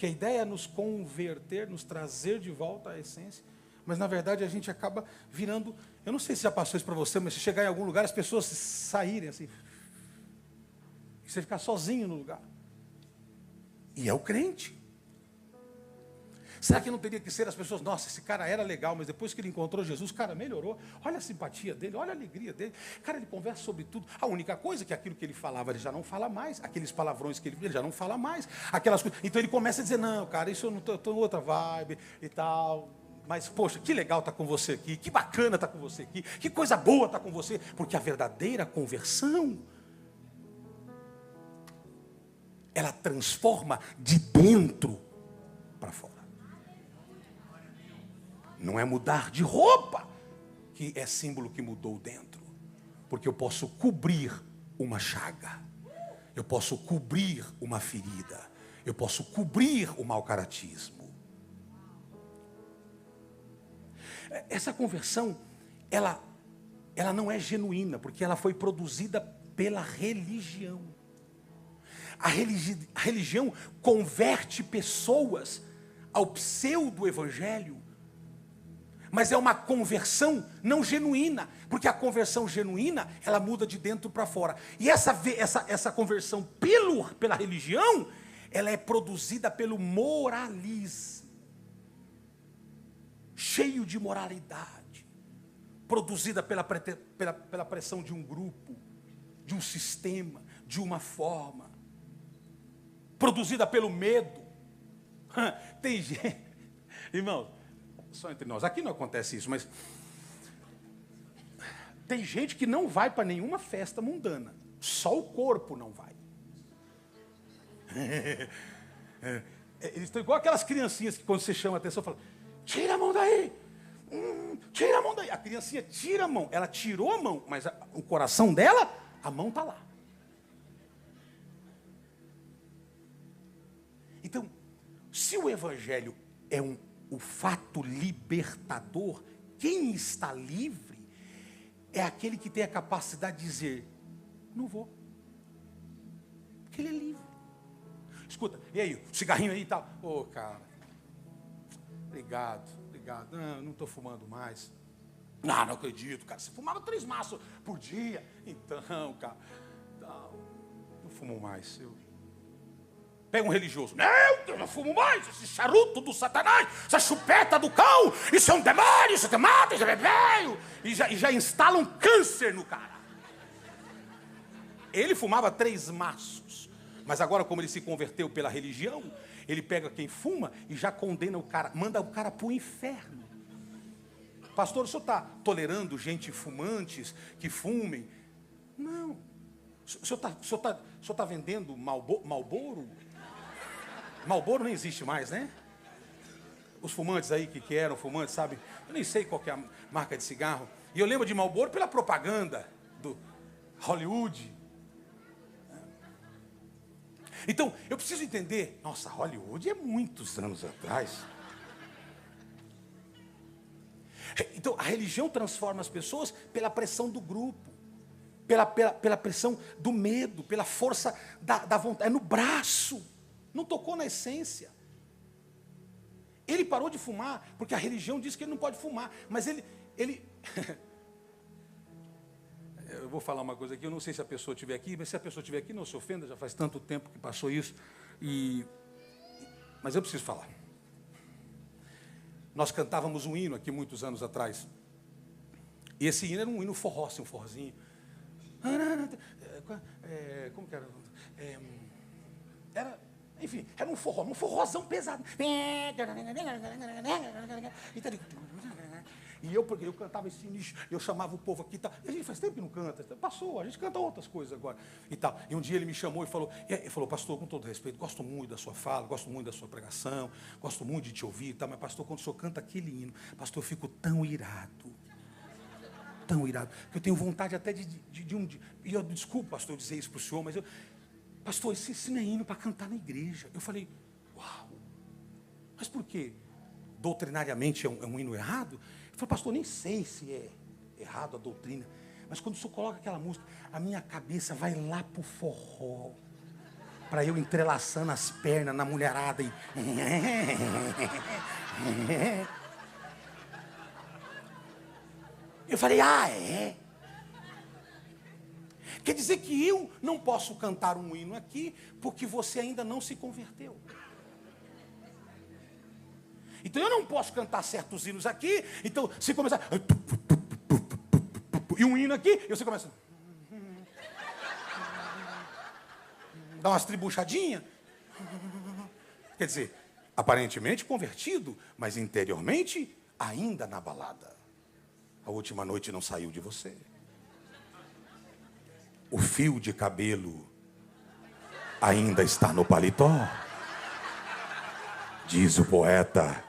a ideia é nos converter, nos trazer de volta à essência, mas na verdade a gente acaba virando Eu não sei se já passou isso para você, mas se chegar em algum lugar, as pessoas saírem assim. E você ficar sozinho no lugar. E é o crente. Será que não teria que ser as pessoas, nossa, esse cara era legal, mas depois que ele encontrou Jesus, cara, melhorou. Olha a simpatia dele, olha a alegria dele. Cara, ele conversa sobre tudo. A única coisa é que aquilo que ele falava, ele já não fala mais. Aqueles palavrões que ele já não fala mais. Aquelas coisas. Então ele começa a dizer, não, cara, isso eu não estou em outra vibe e tal. Mas, poxa, que legal estar com você aqui. Que bacana estar com você aqui. Que coisa boa estar com você. Porque a verdadeira conversão, ela transforma de dentro para fora. Não é mudar de roupa que é símbolo que mudou dentro. Porque eu posso cobrir uma chaga. Eu posso cobrir uma ferida. Eu posso cobrir o mau caratismo. Essa conversão, ela não é genuína, porque ela foi produzida pela religião. A religião converte pessoas ao pseudo-evangelho, mas é uma conversão não genuína, porque a conversão genuína, ela muda de dentro para fora. E essa conversão pela religião, ela é produzida pelo moralismo, cheio de moralidade, produzida pela pressão de um grupo, de um sistema, de uma forma, produzida pelo medo. Tem gente, irmão, só entre nós, aqui não acontece isso, mas tem gente que não vai para nenhuma festa mundana, só o corpo não vai. Eles estão igual aquelas criancinhas que quando você chama a atenção, falam, tira a mão daí, tira a mão daí. A criancinha tira a mão, ela tirou a mão, mas o coração dela, a mão está lá. Então, se o evangelho é o fato libertador, quem está livre é aquele que tem a capacidade de dizer, não vou. Porque ele é livre. Escuta, e aí, o cigarrinho aí e tal. Ô, cara, obrigado. Não estou fumando mais. Não acredito, cara. Você fumava 3 maços por dia. Então, cara, não fumo mais. Pega um religioso. Não, eu não fumo mais. Esse charuto do satanás, essa chupeta do cão, isso é um demônio, isso te mata, isso é velho. E já instala um câncer no cara. Ele fumava 3 maços. Mas agora, como ele se converteu pela religião, ele pega quem fuma e já condena o cara, manda o cara para o inferno. Pastor, o senhor está tolerando gente fumantes que fumem? Não. O senhor está vendendo Marlboro? Marlboro não existe mais, né? Os fumantes aí que eram fumantes, sabe? Eu nem sei qual que é a marca de cigarro. E eu lembro de Marlboro pela propaganda do Hollywood. Então, eu preciso entender. Nossa, Hollywood é muitos anos atrás. Então, a religião transforma as pessoas pela pressão do grupo, pela pressão do medo, pela força da vontade. É no braço. Não tocou na essência. Ele parou de fumar porque a religião diz que ele não pode fumar. Mas ele... Eu vou falar uma coisa aqui, eu não sei se a pessoa estiver aqui, mas se a pessoa estiver aqui, não se ofenda, já faz tanto tempo que passou isso. Mas eu preciso falar. Nós cantávamos um hino aqui muitos anos atrás. E esse hino era um hino forró, assim, um forrozinho. Como que era? Enfim, era um forrozão pesado. E porque eu cantava esse nicho, eu chamava o povo aqui e tal. E a gente faz tempo que não canta, passou, a gente canta outras coisas agora e tal. E um dia ele me chamou e falou, pastor, com todo respeito, gosto muito da sua fala, gosto muito da sua pregação, gosto muito de te ouvir e tal, mas pastor, quando o senhor canta aquele hino, pastor, eu fico tão irado, que eu tenho vontade até de um dia. E eu, desculpa, pastor, dizer isso para o senhor, mas pastor, esse não é hino para cantar na igreja. Eu falei, uau, mas por quê? Doutrinariamente é um hino errado? Eu falei, pastor, nem sei se é errado a doutrina, mas quando o senhor coloca aquela música, a minha cabeça vai lá pro forró, para eu entrelaçando as pernas na mulherada e... Eu falei, ah, é? Quer dizer que eu não posso cantar um hino aqui porque você ainda não se converteu. Então eu não posso cantar certos hinos aqui. Então se começar... E um hino aqui, e você começa... Dá umas tribuchadinhas. Quer dizer, aparentemente convertido, mas interiormente ainda na balada. A última noite não saiu de você. O fio de cabelo ainda está no paletó. Diz o poeta.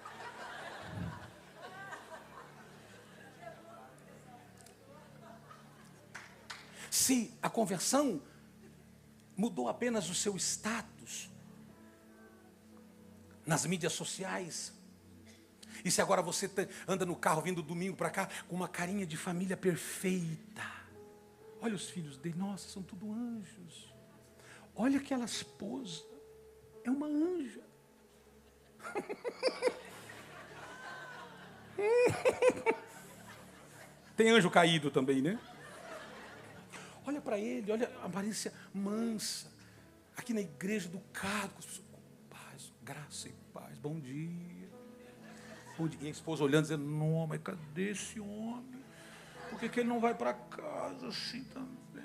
Se a conversão mudou apenas o seu status nas mídias sociais, e se agora você anda no carro vindo domingo para cá com uma carinha de família perfeita, olha os filhos dele, nossa, são tudo anjos, olha aquela esposa, é uma anja. Tem anjo caído também, né? Olha para ele, olha a aparência mansa. Aqui na igreja educado, com as pessoas, paz, graça e paz, bom dia. Bom dia. E a esposa olhando, dizendo, não, mas cadê esse homem? Por que ele não vai para casa assim também?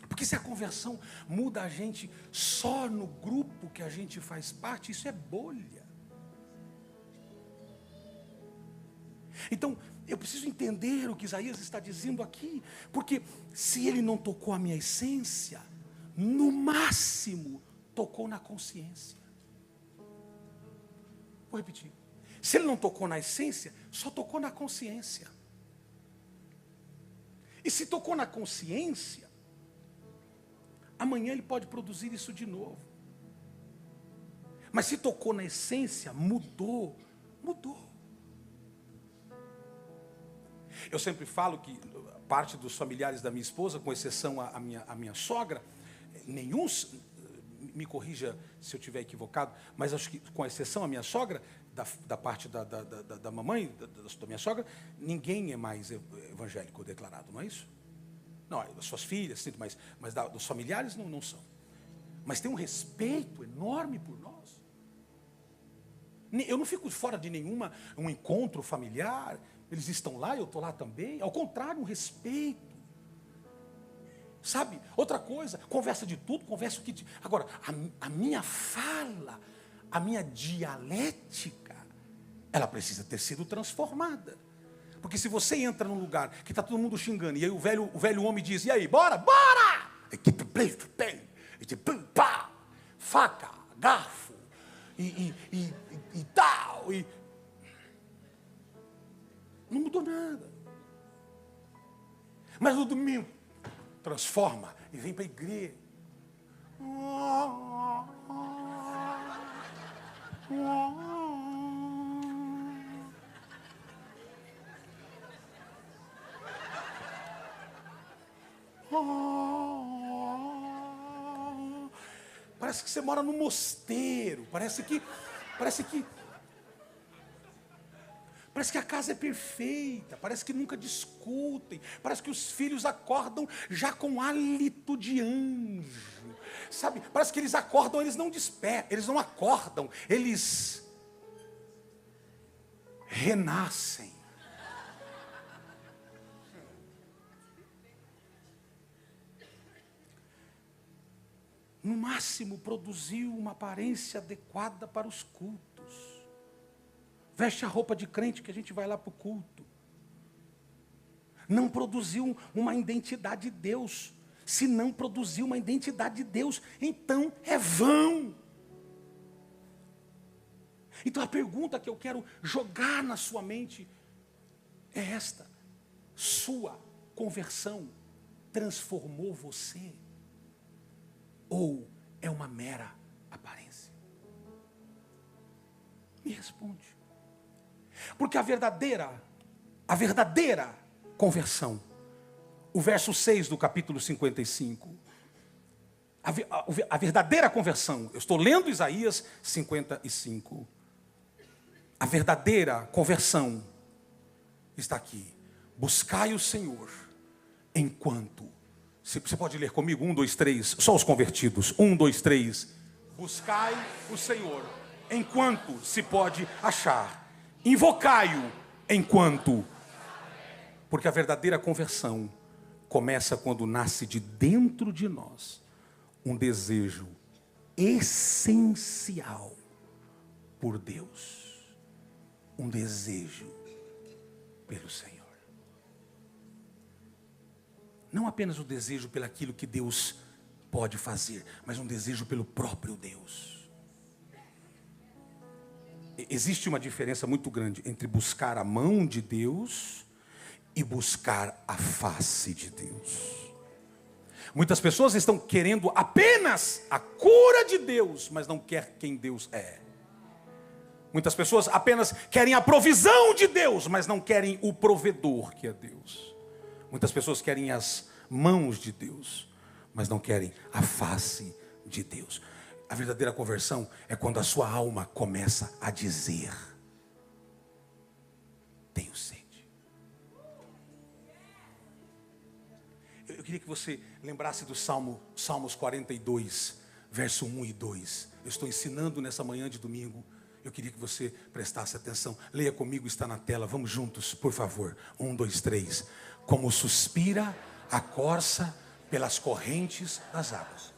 Porque se a conversão muda a gente só no grupo que a gente faz parte, isso é bolha. Então, eu preciso entender o que Isaías está dizendo aqui, porque se ele não tocou a minha essência, no máximo tocou na consciência. Vou repetir. Se ele não tocou na essência, só tocou na consciência. E se tocou na consciência, amanhã ele pode produzir isso de novo. Mas se tocou na essência, mudou. Eu sempre falo que parte dos familiares da minha esposa, com exceção a minha sogra, nenhum, me corrija se eu estiver equivocado, mas acho que com exceção a minha sogra, da parte da mamãe, da minha sogra, ninguém é mais evangélico declarado, não é isso? Não, as suas filhas, sim, mas dos familiares não são. Mas tem um respeito enorme por nós. Eu não fico fora de um encontro familiar. Eles estão lá, eu estou lá também. Ao contrário, um respeito. Sabe? Outra coisa, conversa de tudo, conversa o que... Agora, a minha fala, a minha dialética, ela precisa ter sido transformada. Porque se você entra num lugar que está todo mundo xingando, e aí o velho homem diz, e aí, bora! Faca, garfo, e tal, e... Não mudou nada. Mas no domingo, transforma e vem para a igreja. Parece que você mora num mosteiro. Parece que a casa é perfeita, parece que nunca discutem, parece que os filhos acordam já com hálito de anjo, sabe? Parece que eles acordam, eles não despertam, eles não acordam, eles renascem. No máximo, produziu uma aparência adequada para os cultos. Veste a roupa de crente que a gente vai lá para o culto. Não produziu uma identidade de Deus. Se não produziu uma identidade de Deus, então é vão. Então a pergunta que eu quero jogar na sua mente é esta: sua conversão transformou você? Ou é uma mera aparência? Me responde. Porque a verdadeira conversão, o verso 6 do capítulo 55, a verdadeira conversão, eu estou lendo Isaías 55, a verdadeira conversão está aqui. Buscai o Senhor enquanto. Você pode ler comigo? 1, 2, 3. Só os convertidos. 1, 2, 3. Buscai o Senhor enquanto se pode achar. Invocai-o enquanto. Porque a verdadeira conversão começa quando nasce de dentro de nós um desejo essencial por Deus. Um desejo pelo Senhor. Não apenas o desejo pelaquilo que Deus pode fazer, mas um desejo pelo próprio Deus. Existe uma diferença muito grande entre buscar a mão de Deus e buscar a face de Deus. Muitas pessoas estão querendo apenas a cura de Deus, mas não quer quem Deus é. Muitas pessoas apenas querem a provisão de Deus, mas não querem o provedor que é Deus. Muitas pessoas querem as mãos de Deus, mas não querem a face de Deus. A verdadeira conversão é quando a sua alma começa a dizer: tenho sede. Eu queria que você lembrasse do Salmos 42, verso 1 e 2. Eu estou ensinando nessa manhã de domingo. Eu queria que você prestasse atenção. Leia comigo, está na tela. Vamos juntos, por favor. 1, 2, 3. Como suspira a corça pelas correntes das águas.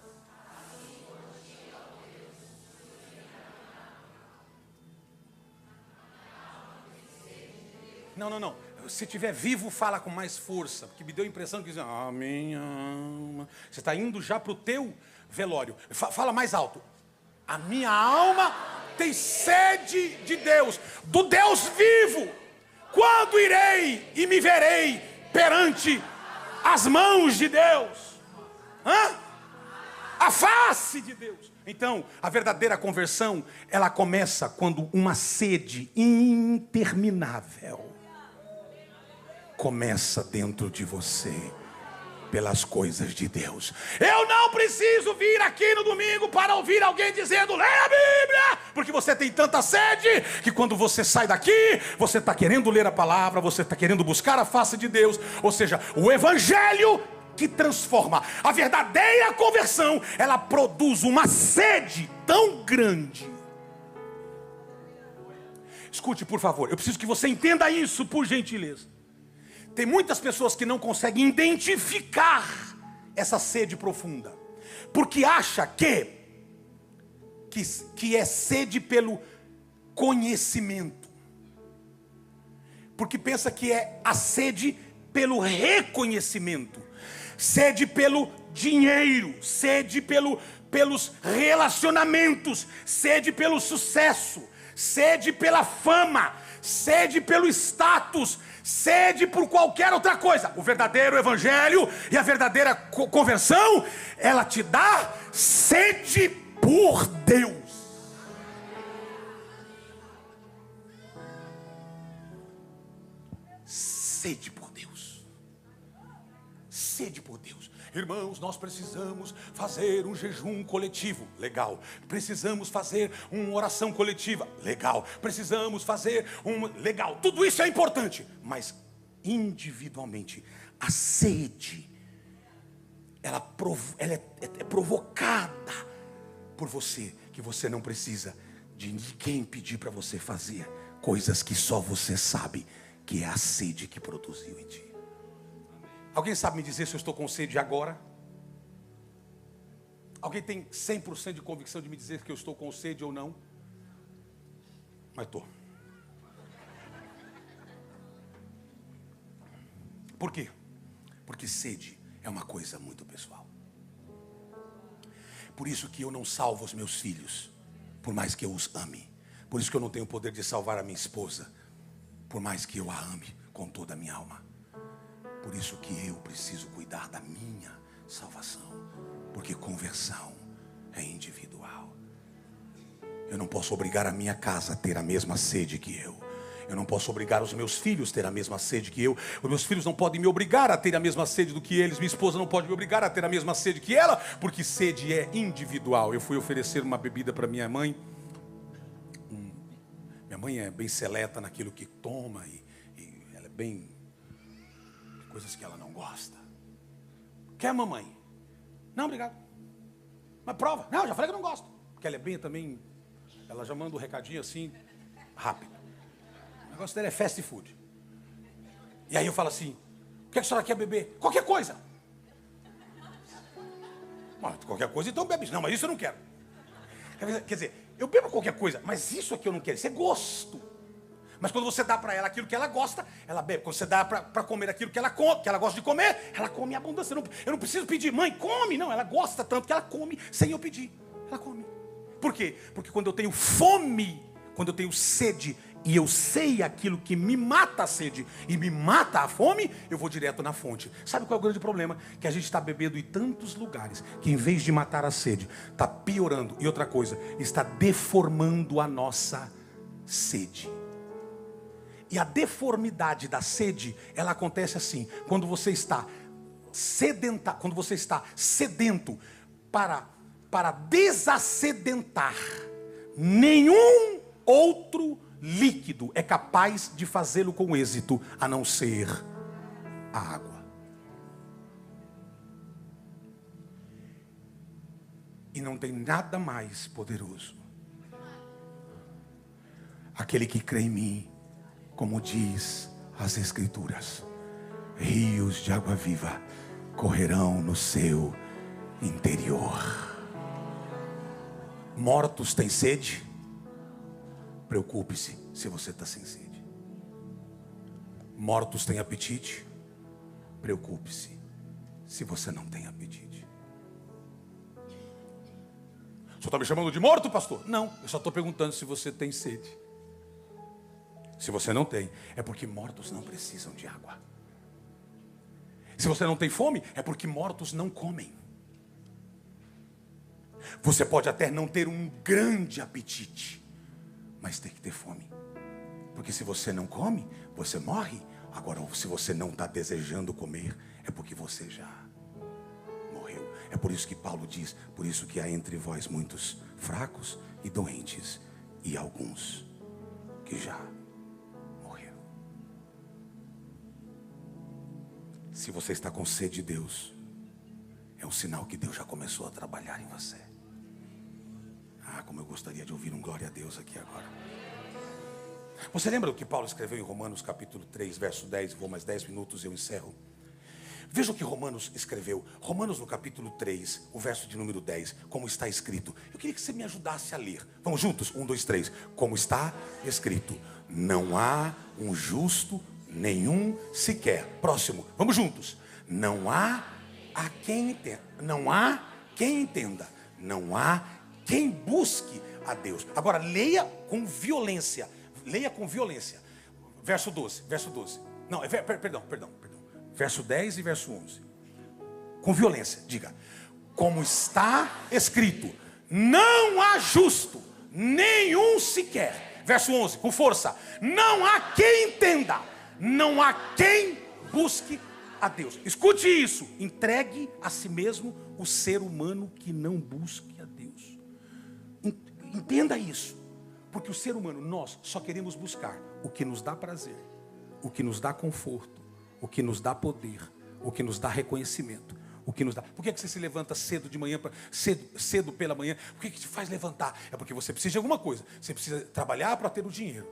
Não. Se estiver vivo, fala com mais força. Porque me deu a impressão que a minha alma. Você está indo já para o teu velório. Fala mais alto. A minha alma tem sede de Deus, do Deus vivo. Quando irei e me verei perante as mãos de Deus? A face de Deus. Então, a verdadeira conversão, ela começa quando uma sede interminável começa dentro de você pelas coisas de Deus. Eu não preciso vir aqui no domingo para ouvir alguém dizendo: leia a Bíblia, porque você tem tanta sede que quando você sai daqui, você está querendo ler a palavra, você está querendo buscar a face de Deus. Ou seja, o evangelho que transforma. A verdadeira conversão, ela produz uma sede tão grande. Escute, por favor, eu preciso que você entenda isso, por gentileza. Tem muitas pessoas que não conseguem identificar essa sede profunda, porque acha que é sede pelo conhecimento, porque pensa que é a sede pelo reconhecimento, sede pelo dinheiro, sede pelos relacionamentos, sede pelo sucesso, sede pela fama, sede pelo status, sede por qualquer outra coisa. O verdadeiro evangelho e a verdadeira conversão, ela te dá sede por Deus. Sede por Deus. Sede por Deus. Irmãos, nós precisamos fazer um jejum coletivo. Legal. Precisamos fazer uma oração coletiva. Legal. Precisamos fazer legal. Tudo isso é importante. Mas individualmente, a sede, ela é provocada por você, que você não precisa de ninguém pedir para você fazer coisas que só você sabe que é a sede que produziu em ti. Alguém sabe me dizer se eu estou com sede agora? Alguém tem 100% de convicção de me dizer que eu estou com sede ou não? Mas estou. Por quê? Porque sede é uma coisa muito pessoal. Por isso que eu não salvo os meus filhos, por mais que eu os ame. Por isso que eu não tenho o poder de salvar a minha esposa, por mais que eu a ame com toda a minha alma. Por isso que eu preciso cuidar da minha salvação, porque conversão é individual. Eu não posso obrigar a minha casa a ter a mesma sede que eu. Eu não posso obrigar os meus filhos a ter a mesma sede que eu. Os meus filhos não podem me obrigar a ter a mesma sede do que eles. Minha esposa não pode me obrigar a ter a mesma sede que ela, porque sede é individual. Eu fui oferecer uma bebida para minha mãe. Minha mãe é bem seleta naquilo que toma e ela é bem coisas que ela não gosta. Quer, mamãe? Não, obrigado. Mas prova. Não, já falei que eu não gosto. Porque ela é bem também, ela já manda um recadinho assim, rápido. O negócio dela é fast food. E aí eu falo assim, o que a senhora quer beber? Qualquer coisa. Mas, qualquer coisa, então bebe. Não, mas isso eu não quero. Quer dizer, eu bebo qualquer coisa, mas isso aqui eu não quero. Isso é gosto. Mas quando você dá para ela aquilo que ela gosta, ela bebe. Quando você dá para comer aquilo que ela gosta de comer, ela come em abundância. Eu não preciso pedir, mãe, come. Não, ela gosta tanto que ela come sem eu pedir. Ela come. Por quê? Porque quando eu tenho fome, quando eu tenho sede, e eu sei aquilo que me mata a sede e me mata a fome, eu vou direto na fonte. Sabe qual é o grande problema? Que a gente está bebendo em tantos lugares, que em vez de matar a sede, está piorando. E outra coisa, está deformando a nossa sede. E a deformidade da sede, ela acontece assim, quando você está sedento para desacedentar, nenhum outro líquido é capaz de fazê-lo com êxito, a não ser a água. E não tem nada mais poderoso. Aquele que crê em mim, como diz as Escrituras, rios de água viva correrão no seu interior. Mortos têm sede? Preocupe-se se você está sem sede. Mortos têm apetite? Preocupe-se se você não tem apetite. O senhor está me chamando de morto, pastor? Não, eu só estou perguntando se você tem sede. Se você não tem, é porque mortos não precisam de água. Se você não tem fome, é porque mortos não comem. Você pode até não ter um grande apetite, mas tem que ter fome. Porque se você não come, você morre. Agora, se você não está desejando comer, é porque você já morreu. É por isso que Paulo diz, por isso que há entre vós muitos fracos e doentes, e alguns que já morreram. Se você está com sede de Deus, é um sinal que Deus já começou a trabalhar em você. Ah, como eu gostaria de ouvir um glória a Deus aqui agora. Você lembra o que Paulo escreveu em Romanos capítulo 3, verso 10? Vou mais 10 minutos e eu encerro. Veja o que Romanos escreveu. Romanos no capítulo 3, o verso de número 10, como está escrito. Eu queria que você me ajudasse a ler. Vamos juntos? 1, 2, 3. Como está escrito: não há um justo nenhum sequer. Próximo. Vamos juntos. Não há quem entenda. Não há quem entenda. Não há quem busque a Deus. Agora leia com violência. Leia com violência. Verso 12. Não, perdão. Verso 10 e verso 11. Com violência, diga. Como está escrito: não há justo nenhum sequer. Verso 11, com força. Não há quem entenda. Não há quem busque a Deus. Escute isso. Entregue a si mesmo o ser humano que não busque a Deus. Entenda isso. Porque o ser humano, nós só queremos buscar o que nos dá prazer, o que nos dá conforto, o que nos dá poder, o que nos dá reconhecimento, o que nos dá. Por que você se levanta cedo de manhã, cedo pela manhã? O que te faz levantar? É porque você precisa de alguma coisa. Você precisa trabalhar para ter o dinheiro.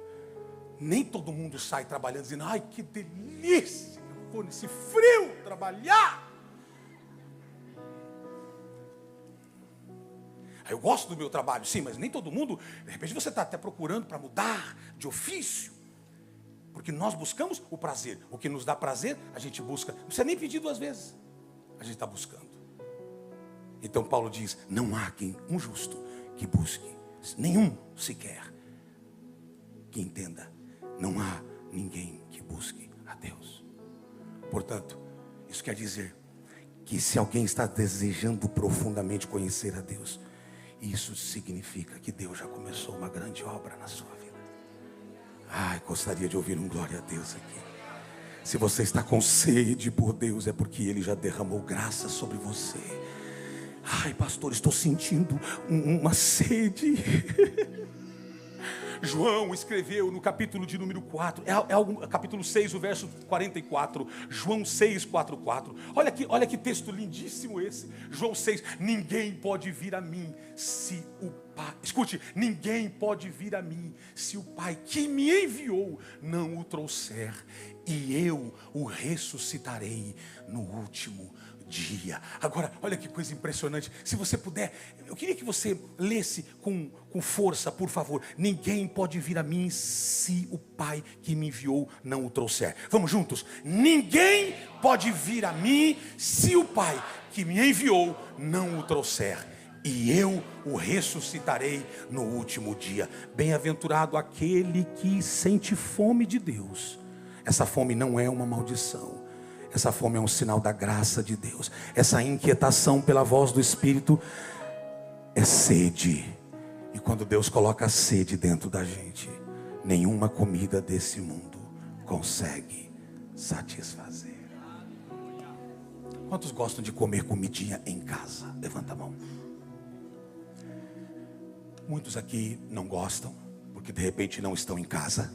Nem todo mundo sai trabalhando dizendo: ai, que delícia, eu vou nesse frio trabalhar. Eu gosto do meu trabalho, sim, mas nem todo mundo. De repente você está até procurando para mudar de ofício. Porque nós buscamos o prazer. O que nos dá prazer, a gente busca. Não precisa nem pedir 2 vezes. A gente está buscando. Então Paulo diz: não há quem, um justo, que busque. Nenhum sequer que entenda. Não há ninguém que busque a Deus. Portanto, isso quer dizer que se alguém está desejando profundamente conhecer a Deus, isso significa que Deus já começou uma grande obra na sua vida. Ai, gostaria de ouvir um glória a Deus aqui. Se você está com sede por Deus, é porque Ele já derramou graça sobre você. Ai, pastor, estou sentindo uma sede. João escreveu no capítulo de número 4, capítulo 6, o verso 44, João 6, 4. Olha que texto lindíssimo esse. João 6, ninguém pode vir a mim se o Pai, escute, ninguém pode vir a mim se o Pai que me enviou não o trouxer, e eu o ressuscitarei no último dia. Agora, olha que coisa impressionante. Se você puder, eu queria que você lesse com força, por favor. Ninguém pode vir a mim se o Pai que me enviou não o trouxer. Vamos juntos. Ninguém pode vir a mim se o Pai que me enviou não o trouxer, e eu o ressuscitarei no último dia. Bem-aventurado aquele que sente fome de Deus. Essa fome não é uma maldição. Essa fome é um sinal da graça de Deus. Essa inquietação pela voz do Espírito é sede. E quando Deus coloca a sede dentro da gente, nenhuma comida desse mundo consegue satisfazer. Quantos gostam de comer comidinha em casa? Levanta a mão. Muitos aqui não gostam, porque de repente não estão em casa.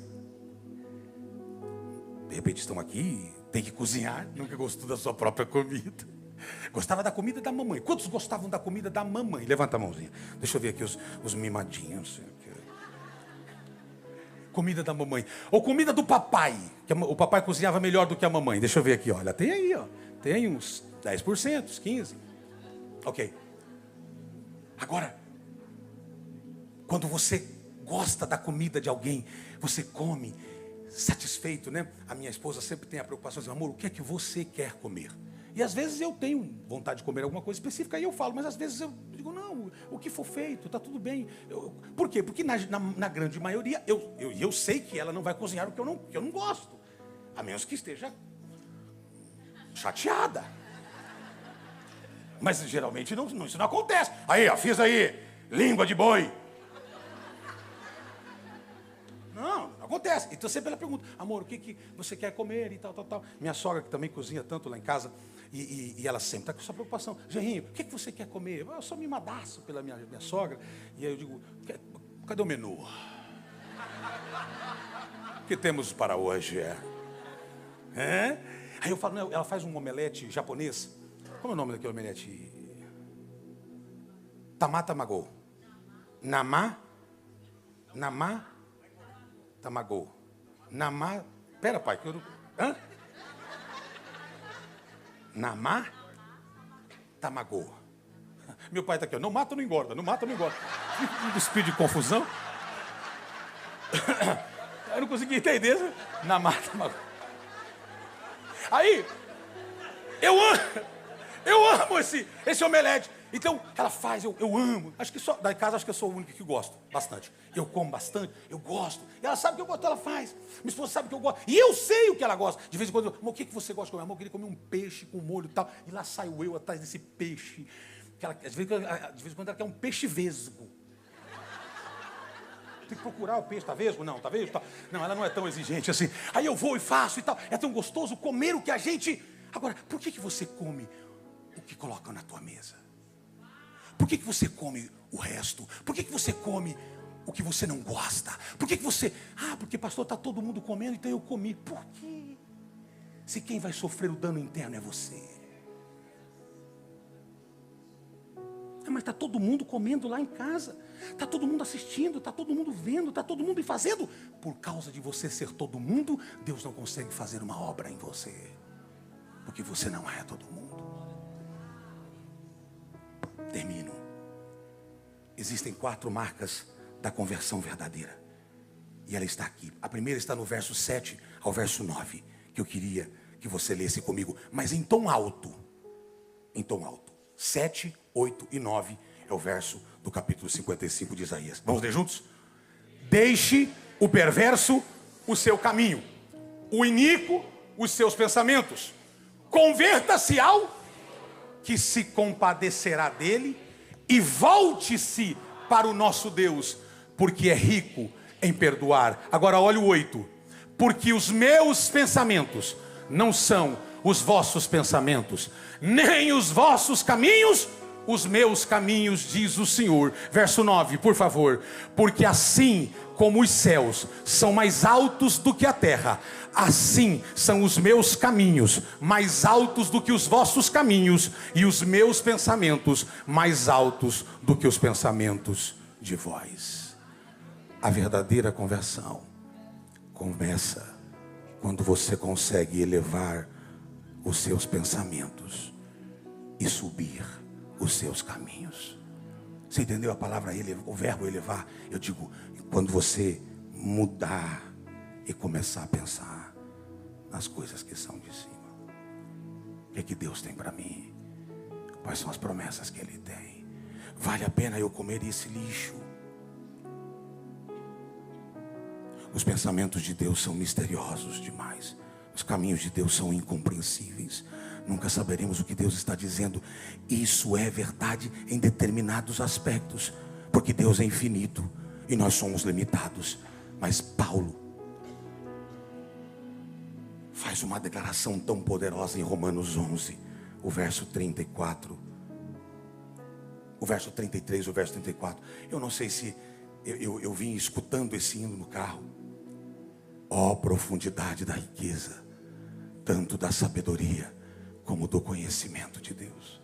De repente estão aqui, tem que cozinhar, nunca gostou da sua própria comida. Gostava da comida da mamãe. Quantos gostavam da comida da mamãe? Levanta a mãozinha. Deixa eu ver aqui os mimadinhos. Comida da mamãe. Ou comida do papai, que o papai cozinhava melhor do que a mamãe. Deixa eu ver aqui, olha. Tem aí, ó. Tem aí uns 10%, uns 15%. Ok. Agora, quando você gosta da comida de alguém, você come satisfeito, né? A minha esposa sempre tem a preocupação de dizer, amor, o que é que você quer comer? E às vezes eu tenho vontade de comer alguma coisa específica, e eu falo, mas às vezes eu digo, não, o que for feito, está tudo bem. Por quê? Porque na grande maioria, eu sei que ela não vai cozinhar o que eu não gosto, a menos que esteja chateada. Mas geralmente isso não acontece. Aí, ó, fiz aí, língua de boi. Não acontece. Então sempre ela pergunta, amor, o que você quer comer e tal. Minha sogra, que também cozinha tanto lá em casa, e ela sempre está com essa preocupação. Gerrinho, o que você quer comer? Eu sou mimadaço pela minha sogra. E aí eu digo, cadê o menu? O que temos para hoje? Aí eu falo, não, ela faz um omelete japonês. Como é o nome daquele omelete? Tamagô. Tamagô. Pera, pai, que eu não... Tamagô. Meu pai está aqui, ó. Não mata, não engorda. Não mata, não engorda. Um espírito de confusão. Eu não consegui entender. Tamagô. Aí, eu amo esse omelete. Então, ela faz, eu amo. Acho que só, da casa, acho que eu sou o único que gosto bastante. Eu como bastante, eu gosto. E ela sabe que eu gosto, ela faz. Minha esposa sabe que eu gosto. E eu sei o que ela gosta. De vez em quando, amor, o que você gosta de comer? Amor, eu queria comer um peixe com molho e tal. E lá saio eu atrás desse peixe. De vez em quando ela quer um peixe vesgo. Tem que procurar o peixe, tá vesgo? Não, tá vesgo? Não, ela não é tão exigente assim. Aí eu vou e faço e tal. É tão gostoso comer o que a gente... Agora, por que você come o que colocam na tua mesa? Por que você come o resto? Por que você come o que você não gosta? Por que você... porque pastor, está todo mundo comendo, então eu comi. Por quê? Se quem vai sofrer o dano interno é você. Mas está todo mundo comendo lá em casa. Está todo mundo assistindo, está todo mundo vendo, está todo mundo fazendo. Por causa de você ser todo mundo, Deus não consegue fazer uma obra em você. Porque você não é todo mundo. Termino. Existem 4 marcas da conversão verdadeira. E ela está aqui. A primeira está no verso 7 ao verso 9. Que eu queria que você lesse comigo. Mas em tom alto. Em tom alto. 7, 8 e 9 é o verso do capítulo 55 de Isaías. Vamos ler juntos? Deixe o perverso o seu caminho. O iníquo os seus pensamentos. Converta-se ao que se compadecerá dele e volte-se para o nosso Deus, porque é rico em perdoar. Agora olha o 8. Porque os meus pensamentos não são os vossos pensamentos, nem os vossos caminhos, os meus caminhos, diz o Senhor. Verso 9, por favor. Porque assim como os céus são mais altos do que a terra, assim são os meus caminhos mais altos do que os vossos caminhos, e os meus pensamentos mais altos do que os pensamentos de vós. A verdadeira conversão começa quando você consegue elevar os seus pensamentos e subir os seus caminhos. Você entendeu a palavra, o verbo elevar? Eu digo, quando você mudar e começar a pensar nas coisas que são de cima. O que é que Deus tem para mim? Quais são as promessas que Ele tem? Vale a pena eu comer esse lixo? Os pensamentos de Deus são misteriosos demais. Os caminhos de Deus são incompreensíveis. Nunca saberemos o que Deus está dizendo. Isso é verdade em determinados aspectos, porque Deus é infinito e nós somos limitados. Mas Paulo faz uma declaração tão poderosa em Romanos 11, o verso 34, o verso 33, o verso 34. Eu não sei se eu vim escutando esse hino no carro. Ó profundidade da riqueza, tanto da sabedoria como do conhecimento de Deus.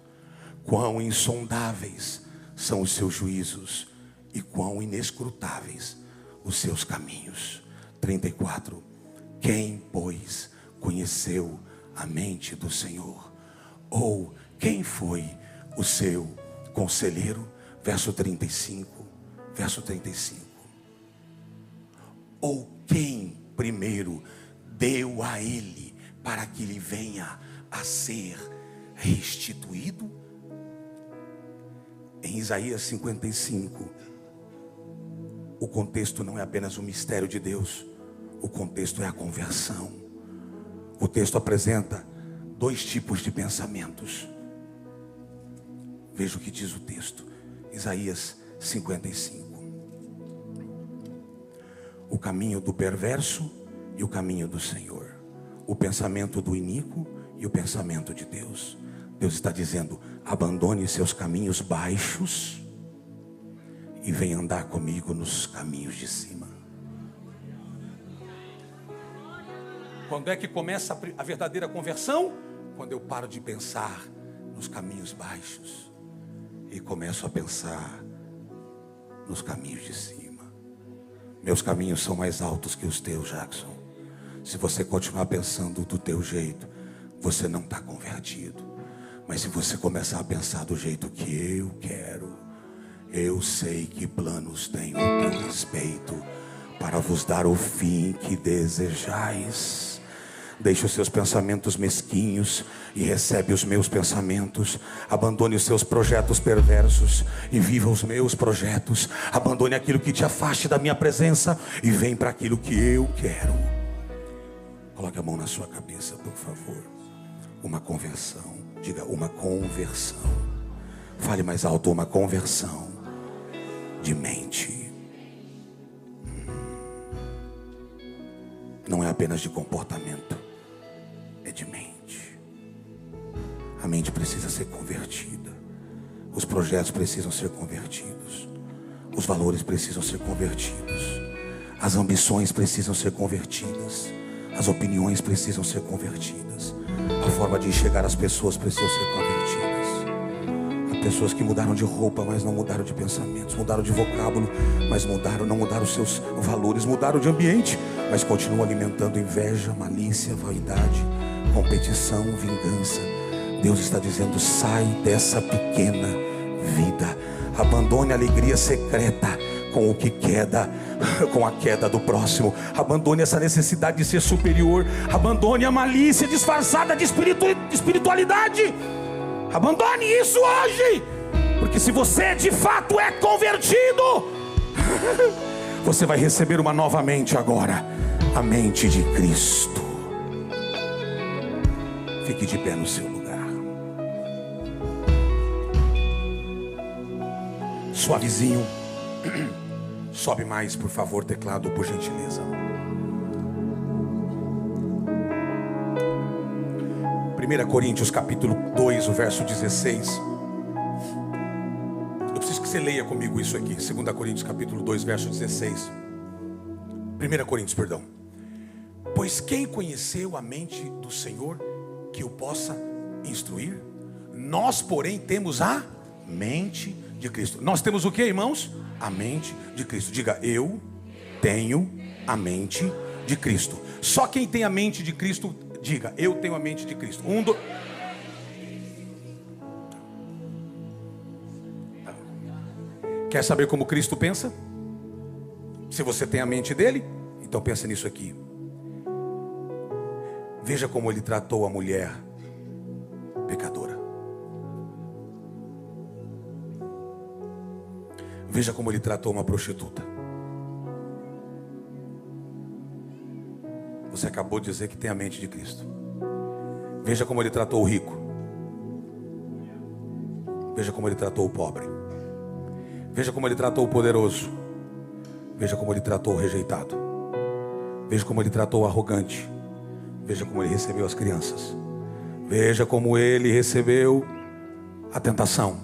Quão insondáveis são os seus juízos e quão inescrutáveis os seus caminhos. 34. Quem, pois, conheceu a mente do Senhor? Ou quem foi o seu conselheiro? Verso 35. Verso 35. Ou quem primeiro deu a ele para que lhe venha a ser restituído? Em Isaías 55, o contexto não é apenas o mistério de Deus, o contexto é a conversão. O texto apresenta dois tipos de pensamentos. Veja o que diz o texto, Isaías 55. O caminho do perverso e o caminho do Senhor. O pensamento do iníquo e o pensamento de Deus. Deus está dizendo, abandone seus caminhos baixos e venha andar comigo nos caminhos de cima. Quando é que começa a verdadeira conversão? Quando eu paro de pensar nos caminhos baixos e começo a pensar nos caminhos de cima. Meus caminhos são mais altos que os teus, Jackson. Se você continuar pensando do teu jeito, você não está convertido. Mas se você começar a pensar do jeito que eu quero, eu sei que planos tenho a teu respeito, para vos dar o fim que desejais. Deixe os seus pensamentos mesquinhos e recebe os meus pensamentos. Abandone os seus projetos perversos e viva os meus projetos. Abandone aquilo que te afaste da minha presença e vem para aquilo que eu quero. Coloque a mão na sua cabeça, por favor. Uma conversão. Diga, uma conversão. Fale mais alto, uma conversão de mente. Não é apenas de comportamento, é de mente. A mente precisa ser convertida. Os projetos precisam ser convertidos. Os valores precisam ser convertidos. As ambições precisam ser convertidas. As opiniões precisam ser convertidas. A forma de enxergar as pessoas precisa ser convertidas. Há pessoas que mudaram de roupa, mas não mudaram de pensamentos. Mudaram de vocábulo, mas não mudaram os seus valores. Mudaram de ambiente, mas continuam alimentando inveja, malícia, vaidade, competição, vingança. Deus está dizendo, sai dessa pequena vida. Abandone a alegria secreta com o que queda, com a queda do próximo. Abandone essa necessidade de ser superior. Abandone a malícia disfarçada de espiritualidade. Abandone isso hoje. Porque se você de fato é convertido, você vai receber uma nova mente agora. A mente de Cristo. Fique de pé no seu lugar. Suavezinho. Sobe mais, por favor, teclado, por gentileza. 1 Coríntios capítulo 2, o verso 16. Eu preciso que você leia comigo isso aqui. 2 Coríntios capítulo 2, verso 16. 1 Coríntios, perdão. Pois quem conheceu a mente do Senhor que o possa instruir? Nós, porém, temos a mente de Cristo. Nós temos o que, irmãos? A mente de Cristo. Diga, eu tenho a mente de Cristo. Só quem tem a mente de Cristo, diga, eu tenho a mente de Cristo. Quer saber como Cristo pensa? Se você tem a mente dele, então pensa nisso aqui. Veja como ele tratou a mulher pecadora. Veja como ele tratou uma prostituta. Você acabou de dizer que tem a mente de Cristo. Veja como ele tratou o rico. Veja como ele tratou o pobre. Veja como ele tratou o poderoso. Veja como ele tratou o rejeitado. Veja como ele tratou o arrogante. Veja como ele recebeu as crianças. Veja como ele recebeu a tentação.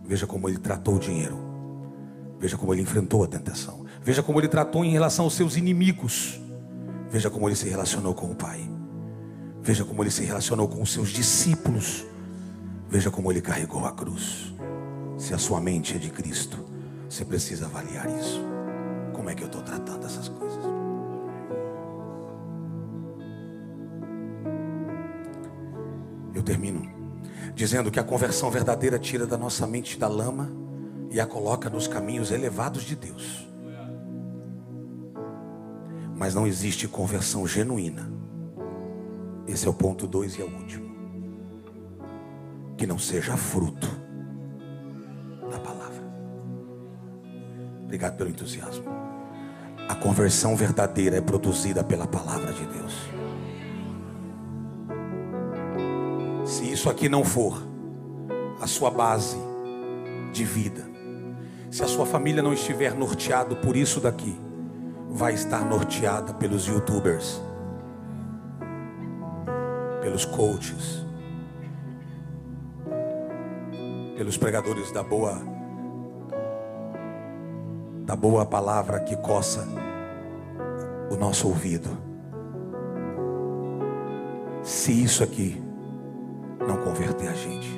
Veja como ele tratou o dinheiro. Veja como ele enfrentou a tentação. Veja como ele tratou em relação aos seus inimigos. Veja como ele se relacionou com o Pai. Veja como ele se relacionou com os seus discípulos. Veja como ele carregou a cruz. Se a sua mente é de Cristo, você precisa avaliar isso. Como é que eu estou tratando essas coisas? Eu termino dizendo que a conversão verdadeira tira da nossa mente da lama e a coloca nos caminhos elevados de Deus. Mas não existe conversão genuína. Esse é o ponto 2 e é o último. Que não seja fruto da palavra. Obrigado pelo entusiasmo. A conversão verdadeira é produzida pela palavra de Deus. Se isso aqui não for a sua base de vida, se a sua família não estiver norteado por isso daqui, vai estar norteada pelos YouTubers, pelos coaches, pelos pregadores da boa palavra que coça o nosso ouvido. Se isso aqui não converter a gente,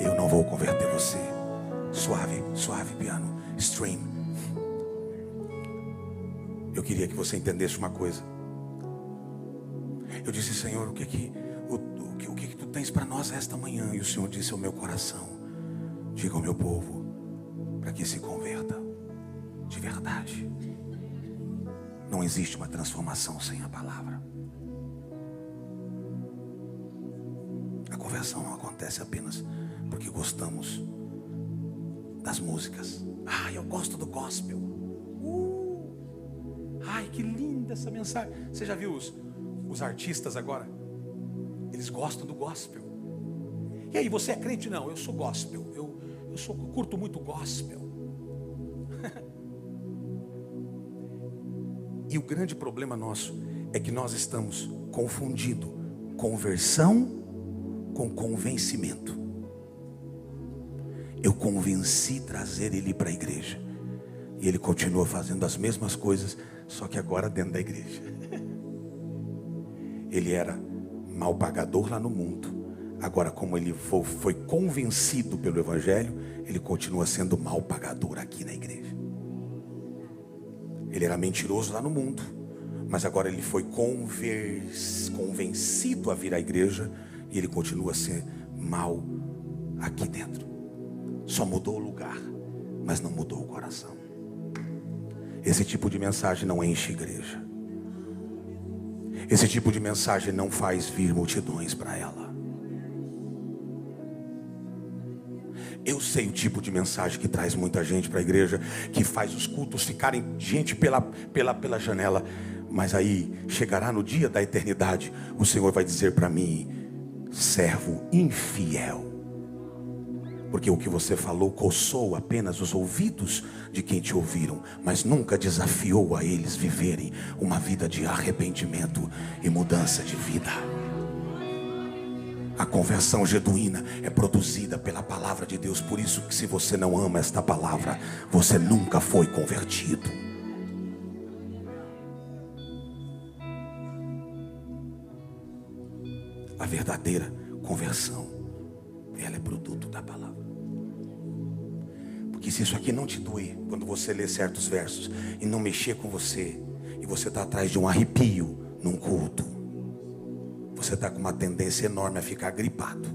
eu não vou converter você. Suave, suave piano, stream. Eu queria que você entendesse uma coisa. Eu disse, Senhor, o que que tu tens para nós esta manhã? E o Senhor disse ao meu coração, diga ao meu povo, para que se converta de verdade. Não existe uma transformação sem a palavra. A conversão não acontece apenas porque gostamos das músicas. Eu gosto do gospel. Ai, que linda essa mensagem. Você já viu os artistas agora? Eles gostam do gospel. E aí, você é crente? Não, eu sou gospel. Eu curto muito gospel. E o grande problema nosso é que nós estamos confundindo conversão com convencimento. Eu convenci trazer ele para a igreja. E ele continua fazendo as mesmas coisas, só que agora dentro da igreja. Ele era mal pagador lá no mundo. Agora, como ele foi convencido pelo evangelho, ele continua sendo mal pagador aqui na igreja. Ele era mentiroso lá no mundo, mas agora ele foi convencido a vir à igreja, e ele continua a ser mal aqui dentro. Só mudou o lugar, mas não mudou o coração. Esse tipo de mensagem não enche igreja. Esse tipo de mensagem não faz vir multidões para ela. Eu sei o tipo de mensagem que traz muita gente para a igreja, que faz os cultos ficarem gente pela janela. Mas aí chegará no dia da eternidade, o Senhor vai dizer para mim, servo infiel, porque o que você falou coçou apenas os ouvidos de quem te ouviram, mas nunca desafiou a eles viverem uma vida de arrependimento e mudança de vida. A conversão genuína é produzida pela palavra de Deus. Por isso que se você não ama esta palavra, você nunca foi convertido. A verdadeira conversão, ela é produto da palavra. Porque se isso aqui não te doer, quando você lê certos versos, e não mexer com você, e você está atrás de um arrepio num culto, você está com uma tendência enorme a ficar gripado.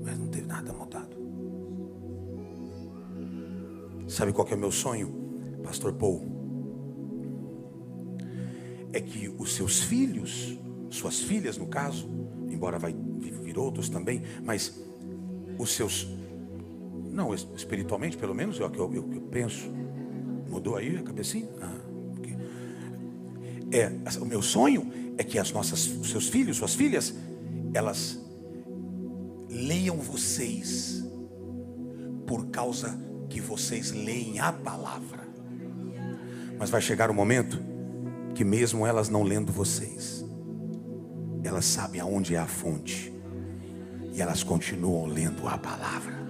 Mas não teve nada mudado. Sabe qual que é o meu sonho, Pastor Paul? É que os seus filhos, suas filhas no caso, embora vai vir outros também, mas os seus, não, espiritualmente pelo menos, é o que eu penso. Mudou aí a cabecinha? Okay. O meu sonho é que os seus filhos, suas filhas, elas leiam vocês por causa que vocês leem a palavra. Mas vai chegar um momento que mesmo elas não lendo vocês, elas sabem aonde é a fonte, e elas continuam lendo a palavra.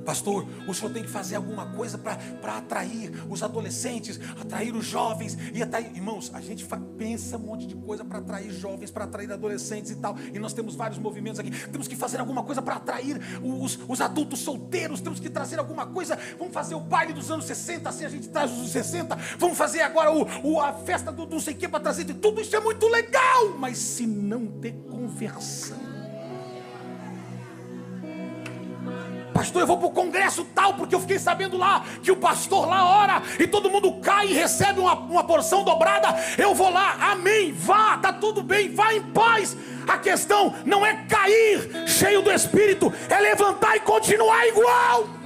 Pastor, o senhor tem que fazer alguma coisa para atrair os adolescentes, atrair os jovens e atrair... Irmãos, a gente pensa um monte de coisa para atrair jovens, para atrair adolescentes e tal. E nós temos vários movimentos aqui. Temos que fazer alguma coisa para atrair os adultos solteiros. Temos que trazer alguma coisa. Vamos fazer o baile dos anos 60, assim a gente traz os 60. Vamos fazer agora a festa do não sei o que para trazer. Tudo isso é muito legal. Mas se não ter conversão... Pastor, eu vou para o congresso tal, porque eu fiquei sabendo lá que o pastor lá ora e todo mundo cai e recebe uma porção dobrada. Eu vou lá, amém, vá, está tudo bem, vá em paz. A questão não é cair cheio do Espírito, é levantar e continuar igual.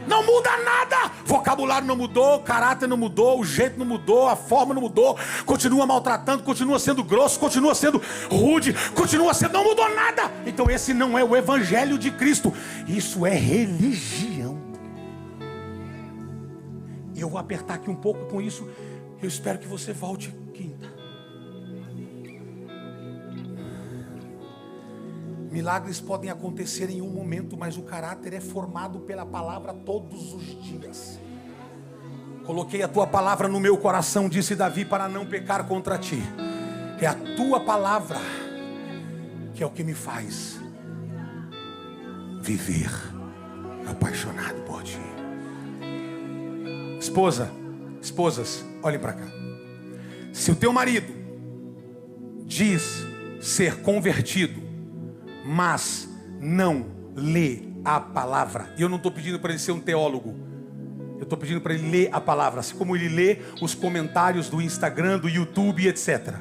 Não muda nada. Vocabulário não mudou, caráter não mudou, o jeito não mudou, a forma não mudou. Continua maltratando, continua sendo grosso, continua sendo rude, continua sendo... Não mudou nada. Então esse não é o evangelho de Cristo. Isso é religião. E eu vou apertar aqui um pouco com isso. Eu espero que você volte quinta. Milagres podem acontecer em um momento, mas o caráter é formado pela palavra todos os dias. Coloquei a tua palavra no meu coração, disse Davi, para não pecar contra ti. É a tua palavra que é o que me faz viver apaixonado por ti. Esposas, olhem para cá. Se o teu marido diz ser convertido, mas não lê a palavra, e eu não estou pedindo para ele ser um teólogo, eu estou pedindo para ele ler a palavra, assim como ele lê os comentários do Instagram, do YouTube, etc.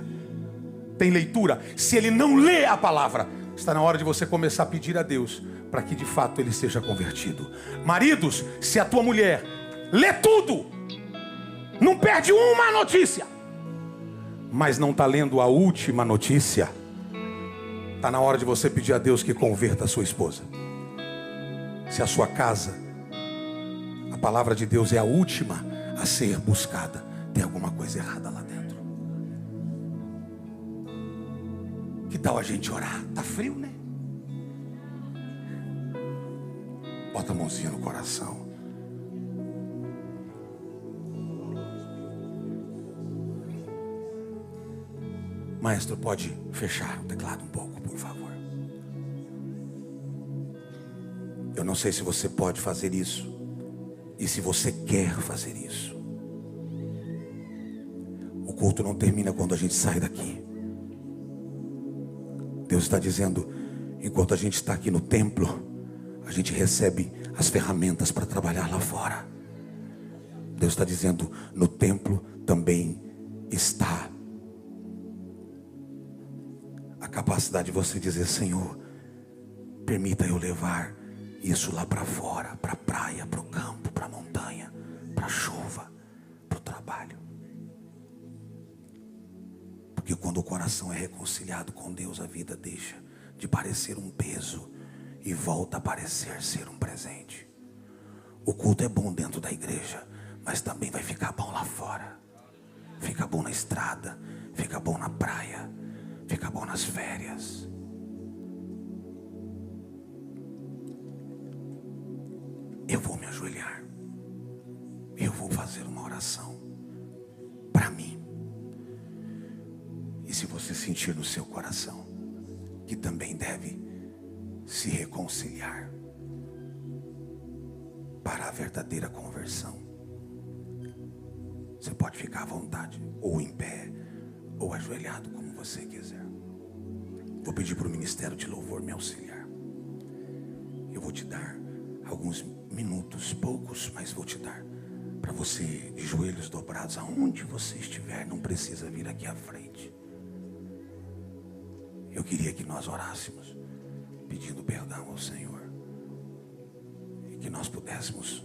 Tem leitura. Se ele não lê a palavra, está na hora de você começar a pedir a Deus para que de fato ele seja convertido. Maridos, se a tua mulher lê tudo, não perde uma notícia, mas não está lendo a última notícia, está na hora de você pedir a Deus que converta a sua esposa. Se a sua casa, a palavra de Deus é a última a ser buscada, tem alguma coisa errada lá dentro. Que tal a gente orar? Tá frio, né? Bota a mãozinha no coração. Maestro, pode fechar o teclado um pouco, por favor. Eu não sei se você pode fazer isso e se você quer fazer isso. O culto não termina quando a gente sai daqui. Deus está dizendo, enquanto a gente está aqui no templo, a gente recebe as ferramentas para trabalhar lá fora. Deus está dizendo, no templo também está a capacidade de você dizer, Senhor, permita eu levar isso lá para fora, para a praia, para o campo, para a montanha, para a chuva, para o trabalho. Porque quando o coração é reconciliado com Deus, a vida deixa de parecer um peso e volta a parecer ser um presente. O culto é bom dentro da igreja, mas também vai ficar bom lá fora. Fica bom na estrada, fica bom na praia, fica bom nas férias. Eu vou me ajoelhar. Eu vou fazer uma oração para mim, se você sentir no seu coração que também deve se reconciliar para a verdadeira conversão, você pode ficar à vontade, ou em pé, ou ajoelhado, como você quiser. Vou pedir para o Ministério de Louvor me auxiliar. Eu vou te dar alguns minutos, poucos, mas vou te dar, para você, de joelhos dobrados, aonde você estiver, não precisa vir aqui à frente. Eu queria que nós orássemos, pedindo perdão ao Senhor, e que nós pudéssemos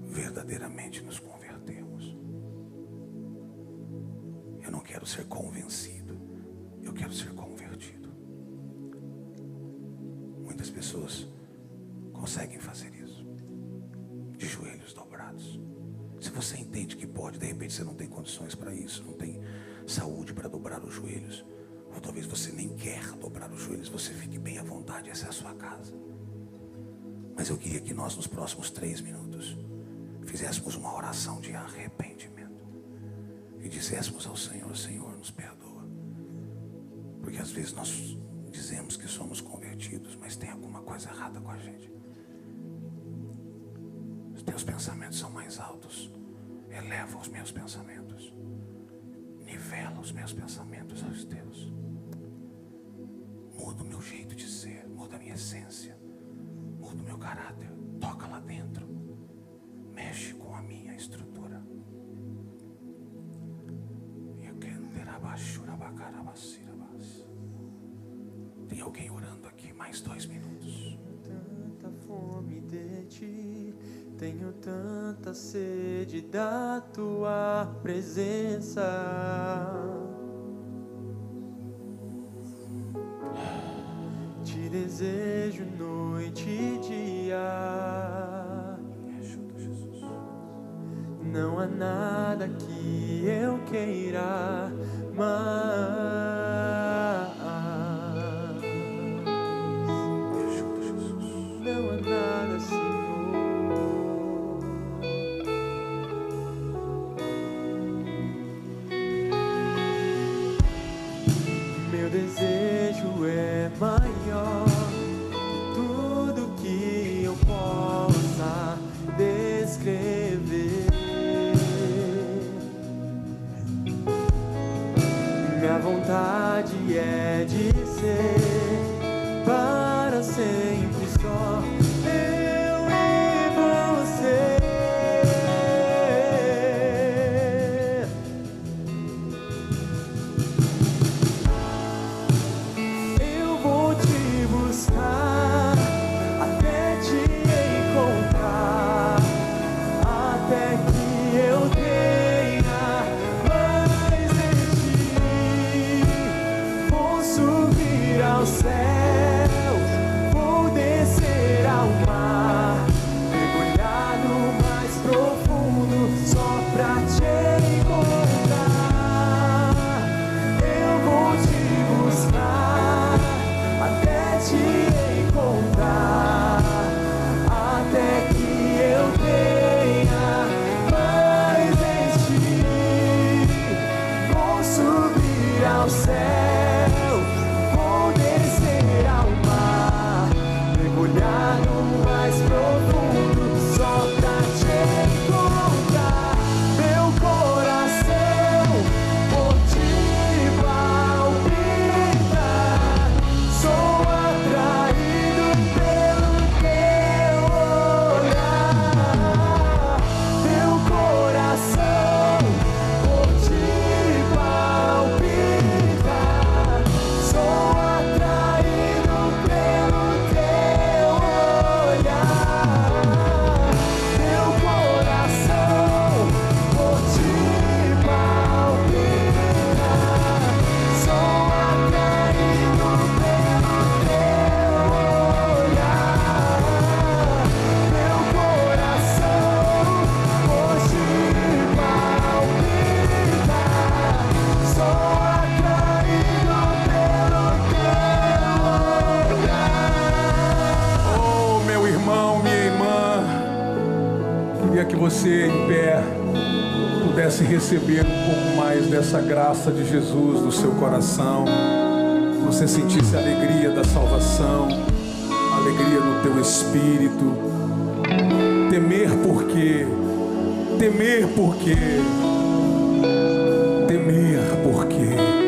verdadeiramente nos convertermos. Eu não quero ser convencido, eu quero ser convertido. Muitas pessoas conseguem fazer isso, de joelhos dobrados. Se você entende que pode, de repente você não tem condições para isso, não tem saúde para dobrar os joelhos, ou talvez você nem quer dobrar os joelhos, você fique bem à vontade, essa é a sua casa. Mas eu queria que nós, nos próximos 3 minutos, fizéssemos uma oração de arrependimento e disséssemos ao Senhor: Senhor, nos perdoa, porque às vezes nós dizemos que somos convertidos, mas tem alguma coisa errada com a gente. Os teus pensamentos são mais altos, eleva os meus pensamentos, nivela os meus pensamentos aos teus, muda o meu jeito de ser, muda a minha essência, muda o meu caráter, toca lá dentro, mexe com a minha estrutura. Tem alguém orando aqui? Mais 2 minutos. Tanta fome de ti, tenho tanta sede da tua presença. Te desejo noite e dia. Me ajuda, Jesus. Não há nada que eu queira mais. Me ajuda, Jesus. Não há nada, Senhor. Meu desejo é maior que tudo que eu possa descrever. Minha vontade é de ser para sempre só eu e você. Eu vou te buscar até te encontrar, até que eu tenha mais de ti. Vou subir ao Queria que você, em pé, pudesse receber um pouco mais dessa graça de Jesus no seu coração. Você sentisse a alegria da salvação, a alegria no teu espírito. Temer por quê? Temer por quê? Temer por quê?